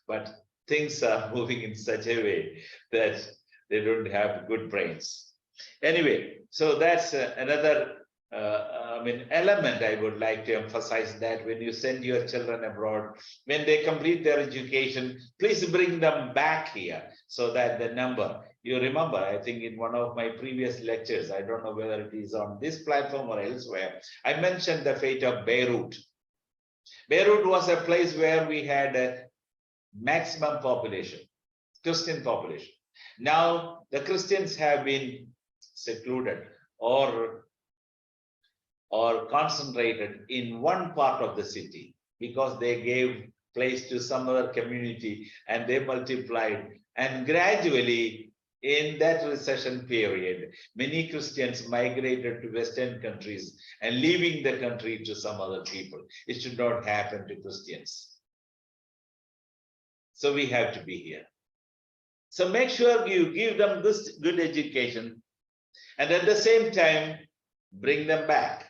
but things are moving in such a way that they don't have good brains. Anyway, so that's another element I would like to emphasize, that when you send your children abroad, when they complete their education, please bring them back here so that the number, you remember, I think in one of my previous lectures, I don't know whether it is on this platform or elsewhere, I mentioned the fate of Beirut. Beirut was a place where we had a maximum population, Christian population. Now the Christians have been secluded or concentrated in one part of the city because they gave place to some other community and they multiplied, and gradually in that recession period, many Christians migrated to Western countries and leaving the country to some other people. It should not happen to Christians. So we have to be here. So make sure you give them this good education, and at the same time, bring them back.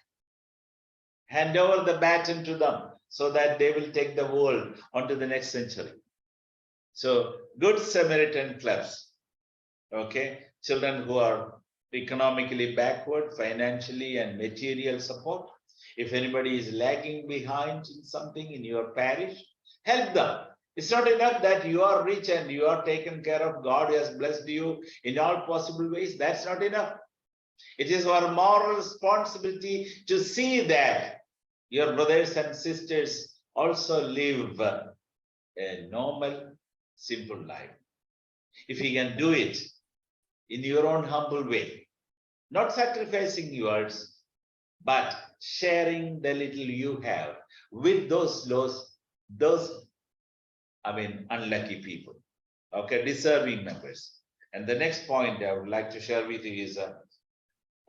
Hand over the baton to them so that they will take the world onto the next century. So good Samaritan clubs, okay? Children who are economically backward, financially and material support. If anybody is lagging behind in something in your parish, help them. It's not enough that you are rich and you are taken care of. God has blessed you in all possible ways. That's not enough. It is our moral responsibility to see that your brothers and sisters also live a normal, simple life. If you can do it in your own humble way, not sacrificing yours, but sharing the little you have with those unlucky people, okay, deserving members. And the next point I would like to share with you is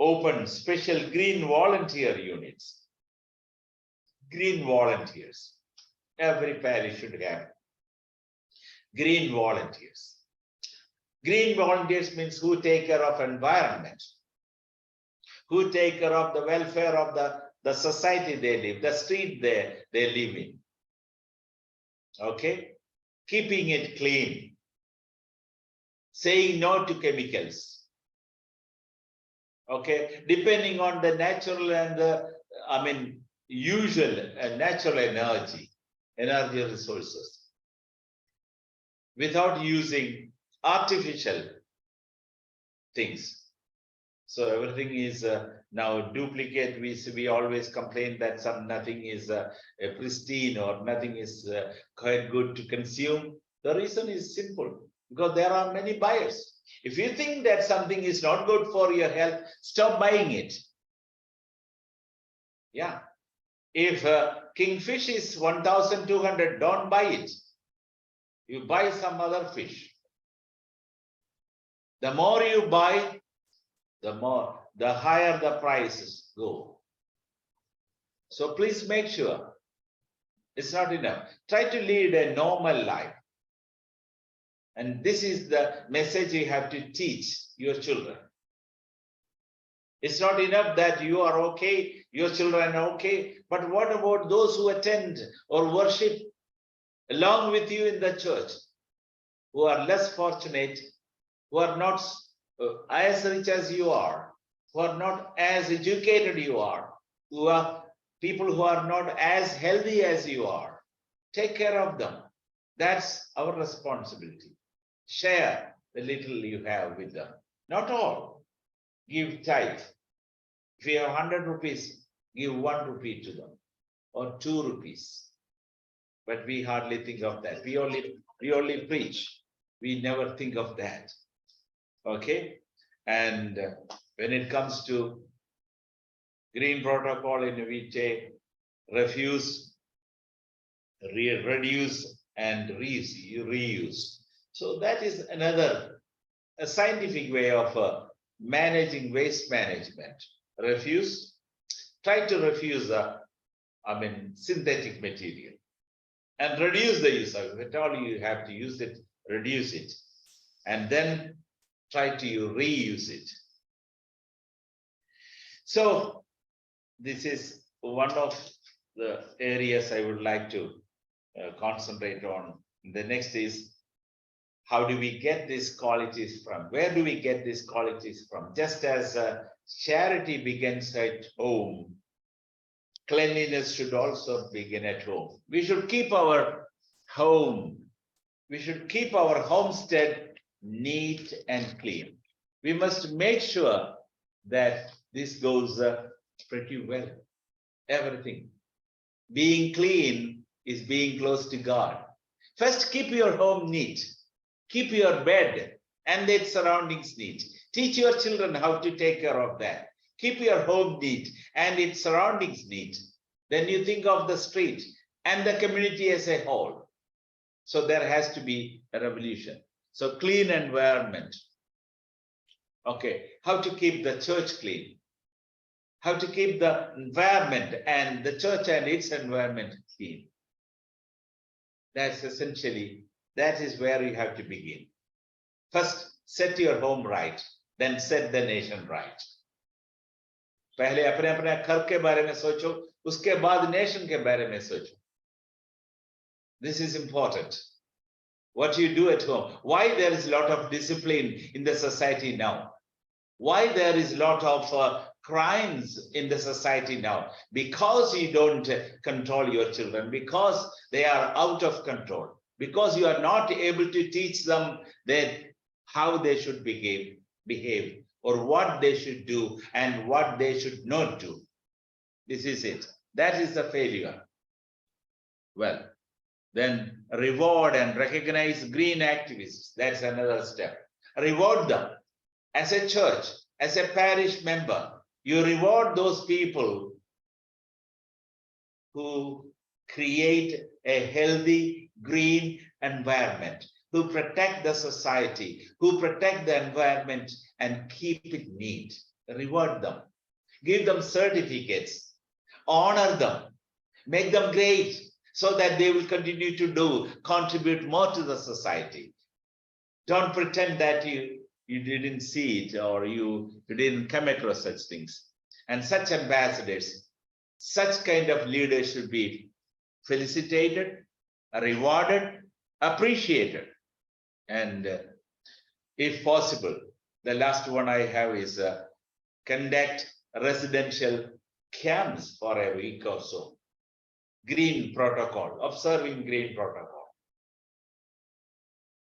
open special green volunteer units. Green volunteers. Every parish should have green volunteers. Green volunteers means who take care of environment, who take care of the welfare of the society they live, the street they live in. Okay, keeping it clean, saying no to chemicals. Okay, depending on the natural and the usual natural energy resources, without using artificial things. So everything is now duplicate. We always complain that nothing is pristine or nothing is quite good to consume. The reason is simple, because there are many buyers. If you think that something is not good for your health, stop buying it. Yeah. If kingfish is 1,200, don't buy it. You buy some other fish. The more you buy, the higher the prices go. So please make sure it's not enough. Try to lead a normal life. And this is the message you have to teach your children. It's not enough that you are okay, your children are okay, but what about those who attend or worship along with you in the church, who are less fortunate, who are not as rich as you are, who are not as educated you are, who are people who are not as healthy as you are? Take care of them. That's our responsibility. Share the little you have with them. Not all. Give tithe. If you have 100 rupees, give 1 rupee to them, or 2 rupees. But we hardly think of that. We only preach. We never think of that. Okay? And when it comes to green protocol in which refuse, reduce, and reuse. So that is another scientific way of managing waste management. Refuse, try to refuse synthetic material, and reduce the use of it. At all you have to use it, reduce it, and then try to reuse it. So this is one of the areas I would like to concentrate on. The next is, how do we get these qualities from? Where do we get these qualities from? Just as charity begins at home, cleanliness should also begin at home. We should keep our home, we should keep our homestead neat and clean. We must make sure that this goes pretty well. Everything. Being clean is being close to God. First, keep your home neat. Keep your bed and its surroundings neat. Teach your children how to take care of that. Keep your home neat and its surroundings neat. Then you think of the street and the community as a whole. So there has to be a revolution. So clean environment. Okay, how to keep the church clean? How to keep the environment and the church and its environment clean? That's essentially, that is where you have to begin. First, set your home right, then set the nation right. पहले अपने अपने घर के बारे में सोचो, उसके बाद नेशन के बारे में सोचो. This is important. What you do at home. Why there is a lot of discipline in the society now? Why there is a lot of crimes in the society now? Because you don't control your children, because they are out of control, because you are not able to teach them that how they should behave, or what they should do and what they should not do. This is it. That is the failure. Well, then reward and recognize green activists. That's another step. Reward them. As a church, as a parish member, you reward those people who create a healthy green environment, who protect the society, who protect the environment and keep it neat. Reward them. Give them certificates. Honor them. Make them great, so that they will continue to contribute more to the society. Don't pretend that you didn't see it, or you didn't come across such things. And such ambassadors, such kind of leaders should be felicitated, rewarded, appreciated. And if possible, the last one I have is conduct residential camps for a week or so. Green protocol, observing green protocol.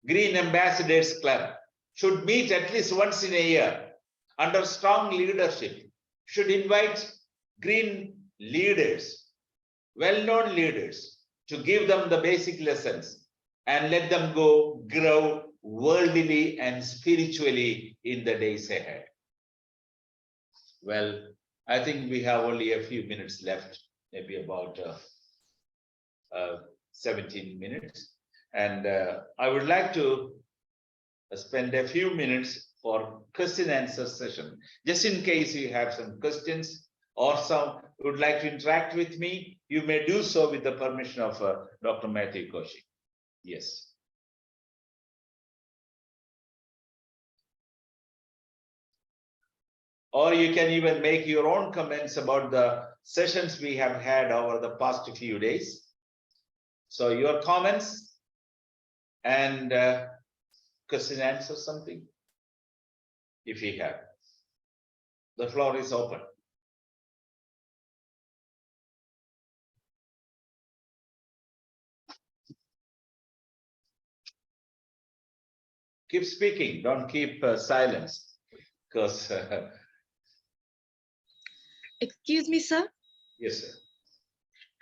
Green Ambassadors Club should meet at least once in a year under strong leadership, should invite green leaders, well-known leaders, to give them the basic lessons and let them go grow worldly and spiritually in the days ahead. Well, I think we have only a few minutes left, maybe about 17 minutes. And I would like to spend a few minutes for question answer session. Just in case you have some questions or some would like to interact with me, you may do so with the permission of Dr. Matthew Koshi. Yes. Or you can even make your own comments about the sessions we have had over the past few days. So your comments and question answer something, if you have. The floor is open. Keep speaking, don't keep silence, because Excuse me, sir. yes, sir.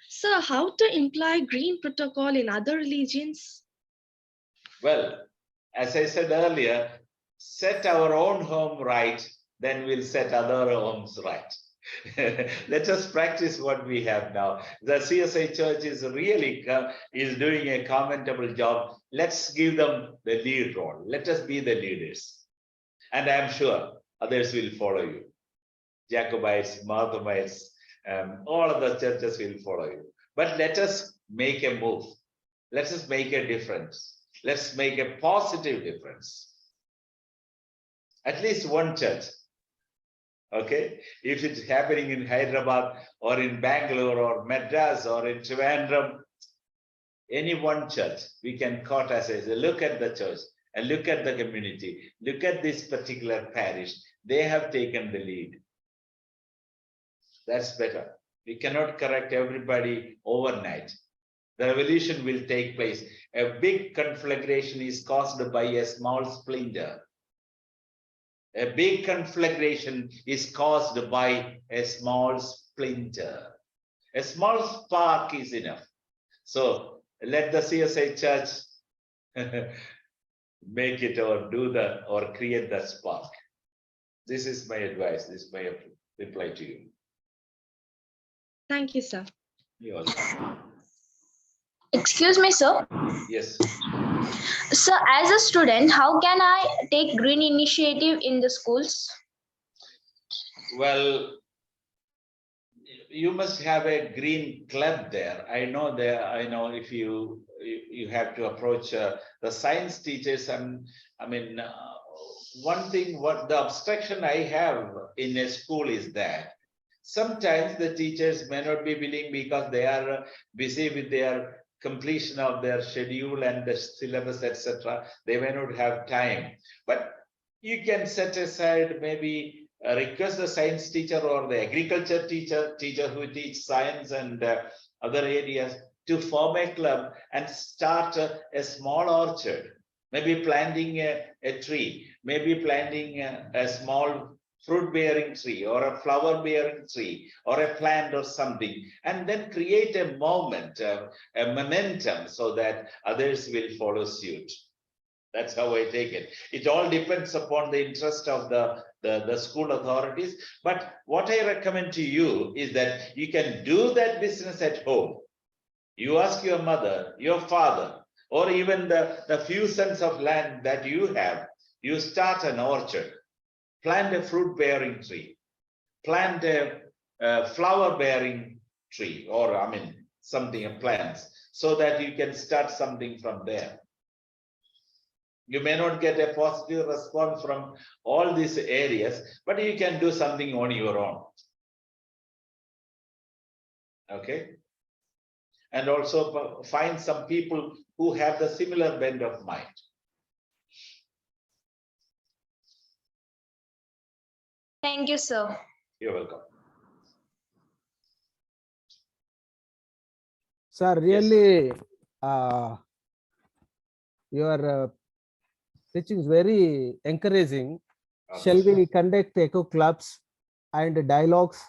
Sir, how to imply green protocol in other religions? Well, as I said earlier, set our own home right, then we'll set other homes right. Let us practice what we have now. The CSI Church is really doing a commendable job. Let's give them the lead role. Let us be the leaders. And I'm sure others will follow you. Jacobites, Marthomites, all of the churches will follow you. But let us make a move. Let us make a difference. Let's make a positive difference. At least one church Okay, if it's happening in Hyderabad or in Bangalore or Madras or in Trivandrum, any one church, we can quote as a look at the church and look at the community, look at this particular parish. They have taken the lead. That's better. We cannot correct everybody overnight. The revolution will take place. A big conflagration is caused by a small splinter. A big conflagration is caused by a small splinter. A small spark is enough. So let the CSI church make it or create the spark. This is my advice. This is my reply to you. Thank you, sir. You're welcome. Excuse me, sir. Yes. So, as a student, how can I take green initiative in the schools? Well, you must have a green club there. I know if you have to approach the science teachers, and one thing, what the obstruction I have in a school is that sometimes the teachers may not be willing because they are busy with their completion of their schedule and the syllabus, etc. They may not have time, but you can set aside, maybe request the science teacher or the agriculture teacher who teach science and other areas to form a club and start a small orchard, maybe planting a tree, maybe planting a small fruit-bearing tree or a flower-bearing tree or a plant or something, and then create a moment, a momentum, so that others will follow suit. That's how I take it. It all depends upon the interest of the school authorities. But what I recommend to you is that you can do that business at home. You ask your mother, your father, or even the few cents of land that you have, you start an orchard. Plant a fruit-bearing tree, plant a flower-bearing tree, or something, plants, so that you can start something from there. You may not get a positive response from all these areas, but you can do something on your own. Okay? And also find some people who have the similar bent of mind. Thank you, sir. You're welcome. Sir, really, your teaching is very encouraging. Shall we conduct eco clubs and dialogues?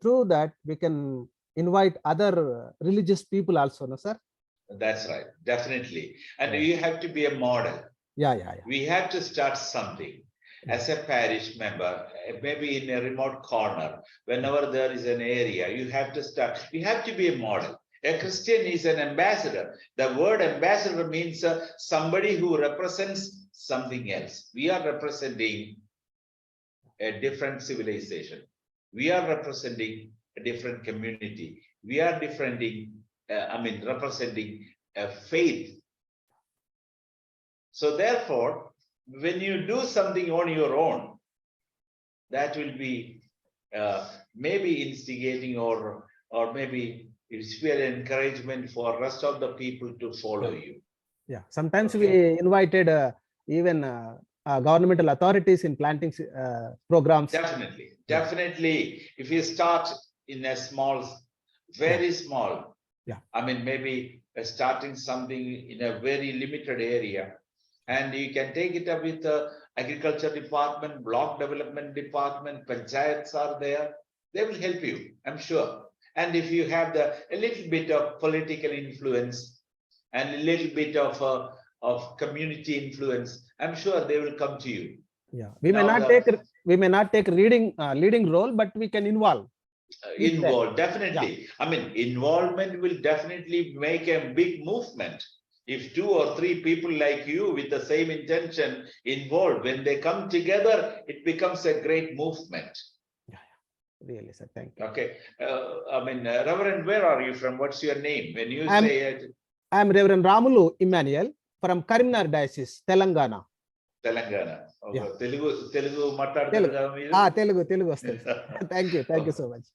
Through that, we can invite other religious people also, no, sir? That's right, definitely. And Yeah. you have to be a model. Yeah. We have to start something. As a parish member, maybe in a remote corner, whenever there is an area, you have to start. You have to be a model. A Christian is an ambassador. The word ambassador means somebody who represents something else. We are representing a different civilization. We are representing a different community. We are representing a faith. So therefore, when you do something on your own, that will be maybe instigating or maybe it's an encouragement for rest of the people to follow you. Yeah. Sometimes Okay. we invited even governmental authorities in planting programs. Definitely, definitely. If you start in a small, very small, maybe starting something in a very limited area, and you can take it up with the agriculture department, block development department, panchayats are there. They will help you, I'm sure. And if you have a little bit of political influence and a little bit of community influence, I'm sure they will come to you. Yeah, we may not take leading role, but we can involve. Involved, definitely. Involvement will definitely make a big movement. If 2 or 3 people like you with the same intention involved, when they come together, it becomes a great movement. Really, sir. Thank you. Okay. Reverend, where are you from? What's your name? When you say it. I am Reverend Ramulu Emmanuel from Karimnagar Diocese, Telangana. Telangana. Okay. Yeah. Telugu మాట్లాడుతున్నారు మీరు? Telugu వస్తుంది. Thank you so much.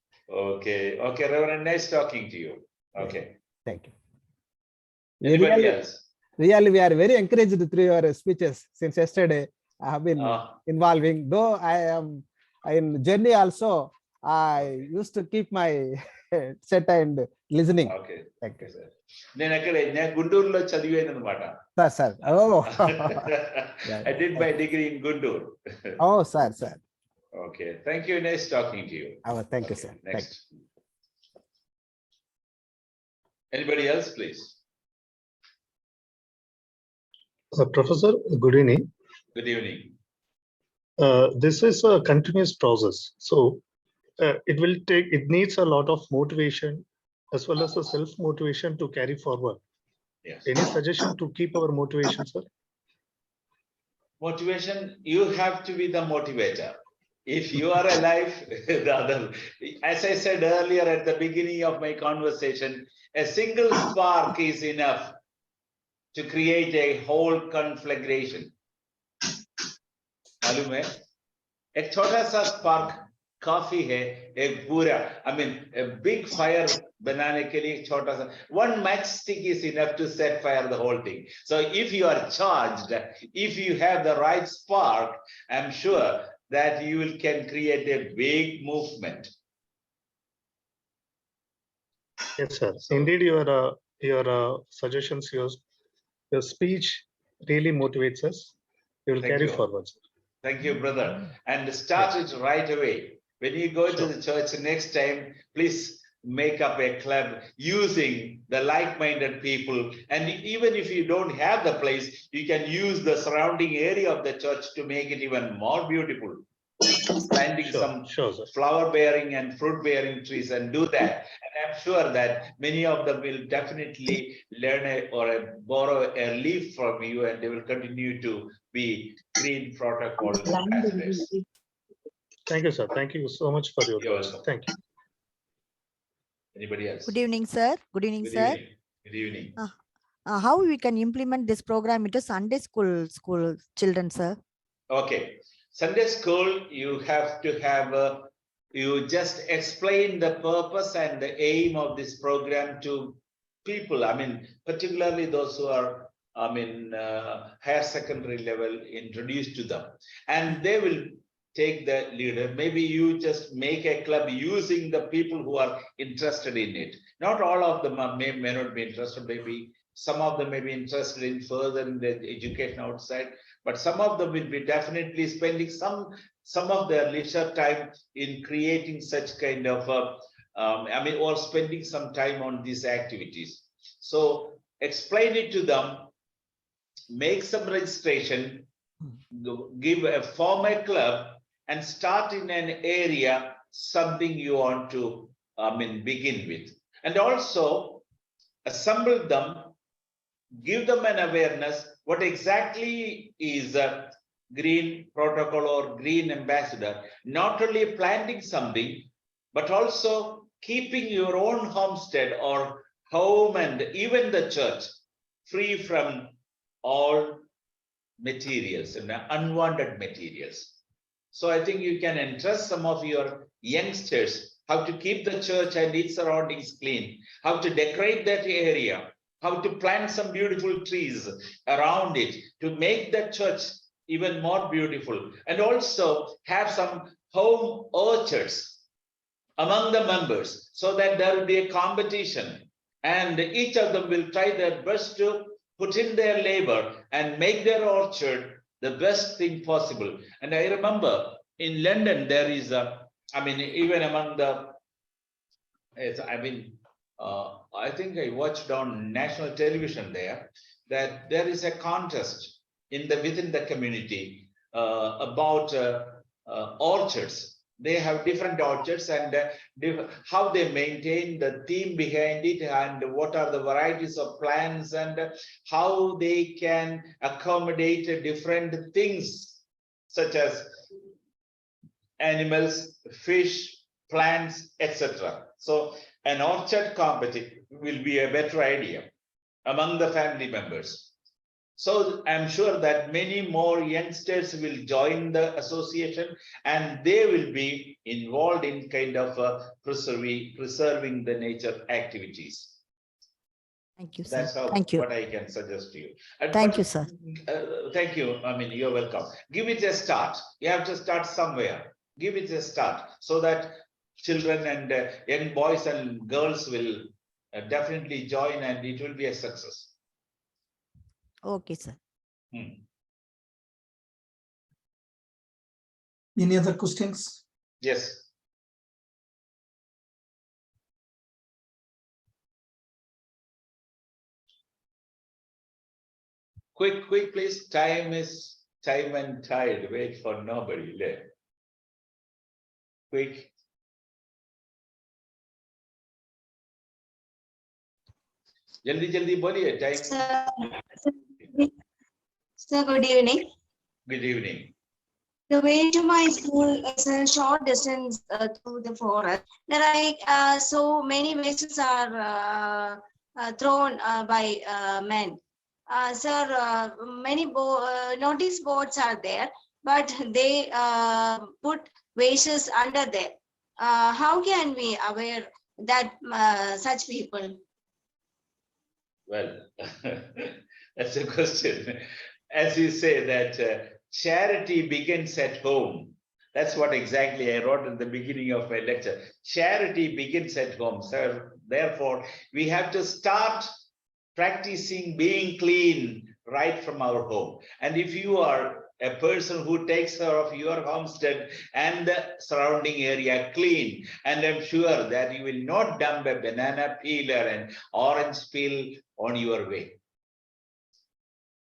Okay, Reverend, nice talking to you. Okay. Thank you. Anybody else? Really, we are very encouraged through your speeches since yesterday. I have been involving, though I am in journey also. I used to keep my set and listening. Okay. Thank you. నేను గుంటూరులో చదివాను అనమాట. Sir. Oh. I did my degree in Guntur. Oh, sir. Okay, thank you. Nice talking to you. Oh, thank you, sir. Next. Anybody else, please? Professor, good evening. Good evening. This is a continuous process. So it needs a lot of motivation as well as a self-motivation to carry forward. Yes. Any suggestion to keep our motivation, sir? Motivation, you have to be the motivator. If you are alive, the other, as I said earlier at the beginning of my conversation, a single spark is enough to create a whole conflagration. मालूम है? एक छोटा सा spark काफी है, एक पूरा, I mean, a big fire बनाने के लिए छोटा सा, one matchstick is enough to set fire the whole thing. So if you are charged, if you have the right spark, I'm sure that you can create a big movement. Yes, sir. Indeed, your suggestions, your speech really motivates us. We will Thank carry you. forward, sir. Thank you, brother. And start it right away. When you go to Sure. the church next time, please make up a club using the like-minded people. And even if you don't have the place, you can use the surrounding area of the church to make it even more beautiful. Planting some Sure, sir. flower-bearing and fruit-bearing trees and do that. And I'm sure that many of them will definitely learn borrow a leaf from you, and they will continue to be green protocol ambassadors. Thank you, sir. Thank you so much for your You're words. welcome. Thank you. Anybody else? Good evening, sir. Good evening, Good sir. evening. Good evening. How we can implement this program into Sunday school children, sir? Okay, Sunday school, you have to have, you just explain the purpose and the aim of this program to people. I mean, particularly those who are, higher secondary level, introduced to them. And they will take the leader. Maybe you just make a club using the people who are interested in it. Not all of them may not be interested. Maybe some of them may be interested in further in the education outside, but some of them will be definitely spending some of their leisure time in creating such kind of, or spending some time on these activities. So explain it to them, make some registration, form a club, and start in an area, something you want to, begin with. And also assemble them, give them an awareness, what exactly is a green protocol or green ambassador, not only planting something, but also keeping your own homestead or home and even the church free from all materials and unwanted materials. So I think you can entrust some of your youngsters how to keep the church and its surroundings clean, how to decorate that area, how to plant some beautiful trees around it to make the church even more beautiful, and also have some home orchards among the members so that there will be a competition and each of them will try their best to put in their labor and make their orchard the best thing possible. And I remember in London, there is even among the, I think I watched on national television there, that there is a contest within the community about orchards. They have different orchards and how they maintain the theme behind it and what are the varieties of plants and how they can accommodate different things such as animals, fish, plants, etc. So an orchard competition will be a better idea among the family members. So I'm sure that many more youngsters will join the association and they will be involved in kind of preserving the nature activities. Thank you, sir. That's how Thank you. what I can suggest to you. Thank But, you, sir. thank you. I mean, you're welcome. Give it a start. You have to start somewhere. Give it a start so that children and young boys and girls will definitely join and it will be a success. Okay, sir. Any other questions? Yes. Quick, please. Time and tide. Wait for nobody. Quick. Jaldi बोलिए. Time. Sir, good evening. Good evening. The way to my school is a short distance through the forest. There are so many vessels are thrown by men. Sir, many notice boards are there, but they put vessels under there. How can we aware that such people? Well, that's a question. As you say that charity begins at home. That's what exactly I wrote at the beginning of my lecture. Charity begins at home. So therefore, we have to start practicing being clean right from our home. And if you are a person who takes care of your homestead and the surrounding area clean, and I'm sure that you will not dump a banana peeler and orange peel on your way.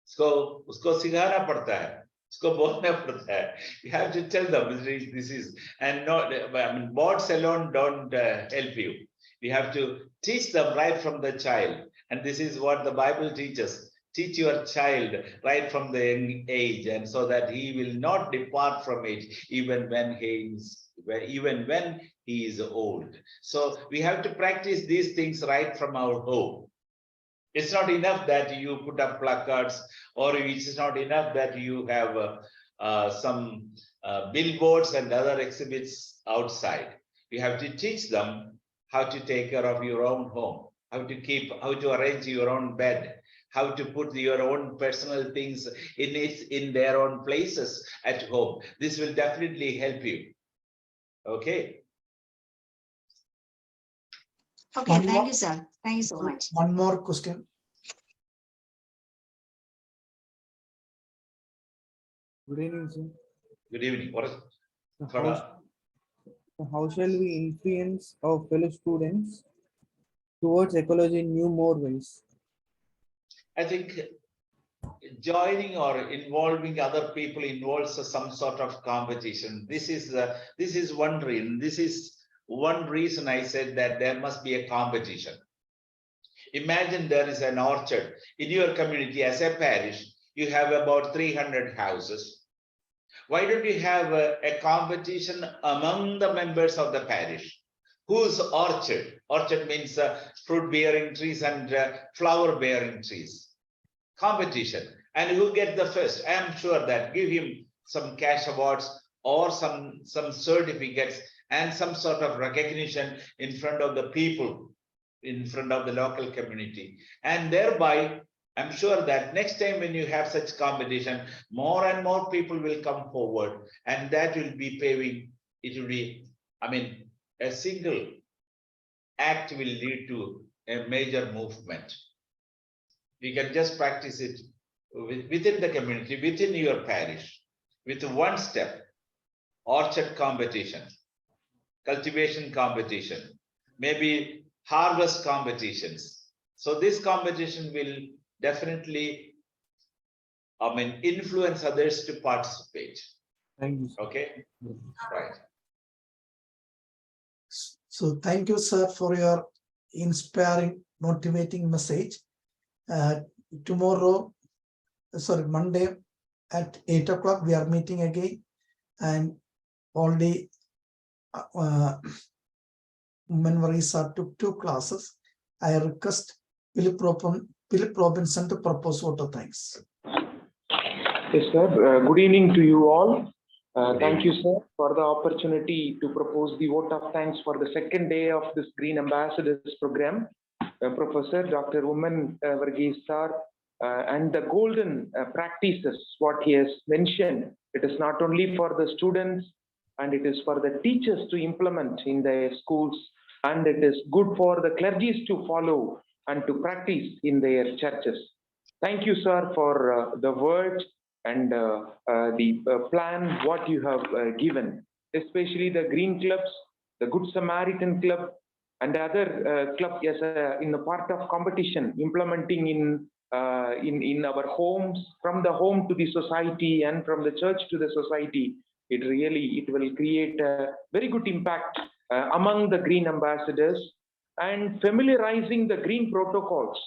उसको सिखाना पड़ता है, उसको बोलना पड़ता है. You have to tell them this is, and not, I mean, boards alone don't help you. You have to teach them right from the child, and this is what the Bible teaches. Teach your child right from the young age, and so that he will not depart from it even when he is old. So we have to practice these things right from our home. It's not enough that you put up placards, or it's not enough that you have some billboards and other exhibits outside. You have to teach them how to take care of your own home, how to arrange your own bed, how to put your own personal things in their own places at home. This will definitely help you. Okay. Okay, One thank more- you, sir. Thank you so much. One more question. Good evening, sir. Good evening. What is How shall we influence our fellow students towards ecology in more ways? I think joining or involving other people involves some sort of competition. This is one reason. This is one reason I said that there must be a competition. Imagine there is an orchard in your community. As a parish, you have about 300 houses. Why don't you have a competition among the members of the parish? Whose orchard? Orchard means fruit bearing trees and flower bearing trees. Competition. And who gets the first? I am sure that give him some cash awards or some certificates and some sort of recognition in front of the people, in front of the local community. And thereby, I'm sure that next time when you have such competition, more and more people will come forward, and that will be paving. It will be, I mean, a single act will lead to a major movement. You can just practice it within the community, within your parish, with one step: orchard competition, cultivation competition, maybe harvest competitions. So this competition will definitely, I mean, influence others to participate. Thank you, sir. Okay, right. So thank you, sir, for your inspiring, motivating message. Monday at 8 o'clock, we are meeting again, and already Manvarisa took 2 classes. I request Philip Ropon Philip Robinson to propose vote of thanks. Yes, sir. Good evening to you all. Good Thank you, evening. sir, for the opportunity to propose the vote of thanks for the second day of this Green Ambassadors program. Professor Dr. Woman Varghese sir, and the golden practices, what he has mentioned, it is not only for the students and it is for the teachers to implement in their schools, and it is good for the clergies to follow and to practice in their churches. Thank you, sir, for the words and the plan what you have given, especially the Green Clubs, the Good Samaritan Club, and other club as in the part of competition, implementing in our homes, from the home to the society and from the church to the society. It will create a very good impact among the Green Ambassadors, and familiarizing the green protocols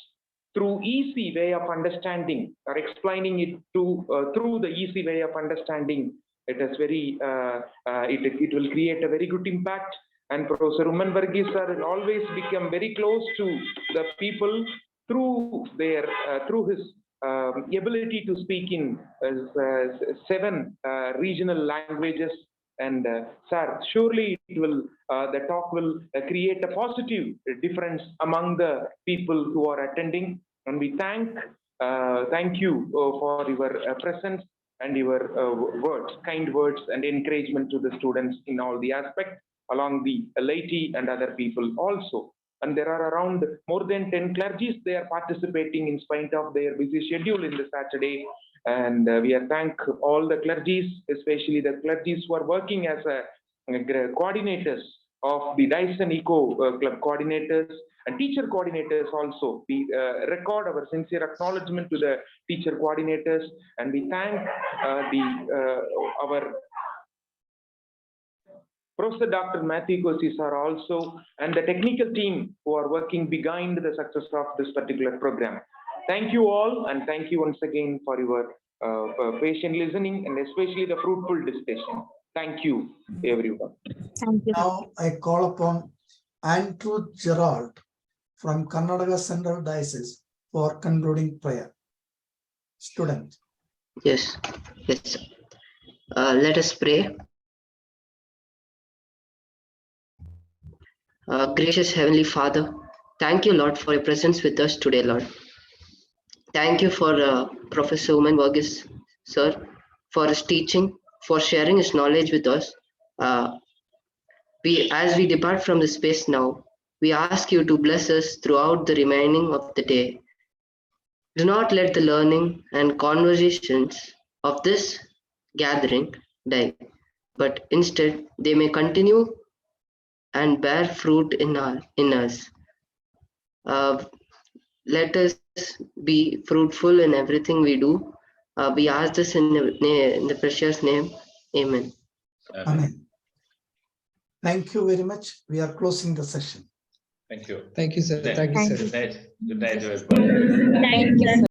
through easy way of understanding, or explaining it to through the easy way of understanding. It is very it will create a very good impact. And Professor Woman Varghese sir will always become very close to the people through their through his ability to speak in 7 regional languages. And sir, surely it will the talk will create a positive difference among the people who are attending. And we thank you for your presence and your words, kind words and encouragement to the students in all the aspects, along the laity and other people also. And there are around more than 10 clergies. They are participating in spite of their busy schedule in the Saturday. And we thank all the clergies, especially the clergies who are working as coordinators of the Dyson Eco Club coordinators and teacher coordinators also. We record our sincere acknowledgement to the teacher coordinators, and we thank our Professor Dr. Matthew Kosi sir also, and the technical team who are working behind the success of this particular program. Thank you all, and thank you once again for your patient listening and especially the fruitful discussion. Thank you, everyone. Thank you. Now I call upon Andrew Gerald from Karnataka Central Diocese for concluding prayer. Student. Yes. Let us pray. Gracious Heavenly Father, thank you, Lord, for your presence with us today, Lord. Thank you for Professor Woman Varghese, sir, for his teaching, for sharing his knowledge with us. As we depart from this space now, we ask you to bless us throughout the remaining of the day. Do not let the learning and conversations of this gathering die, but instead they may continue and bear fruit in us. Let us be fruitful in everything we do. We ask this in the precious name. Amen. Amen. Thank you very much. We are closing the session. Thank you. Thank you, sir. Good night. Thank you, sir. Good night, everybody. Thank you, sir.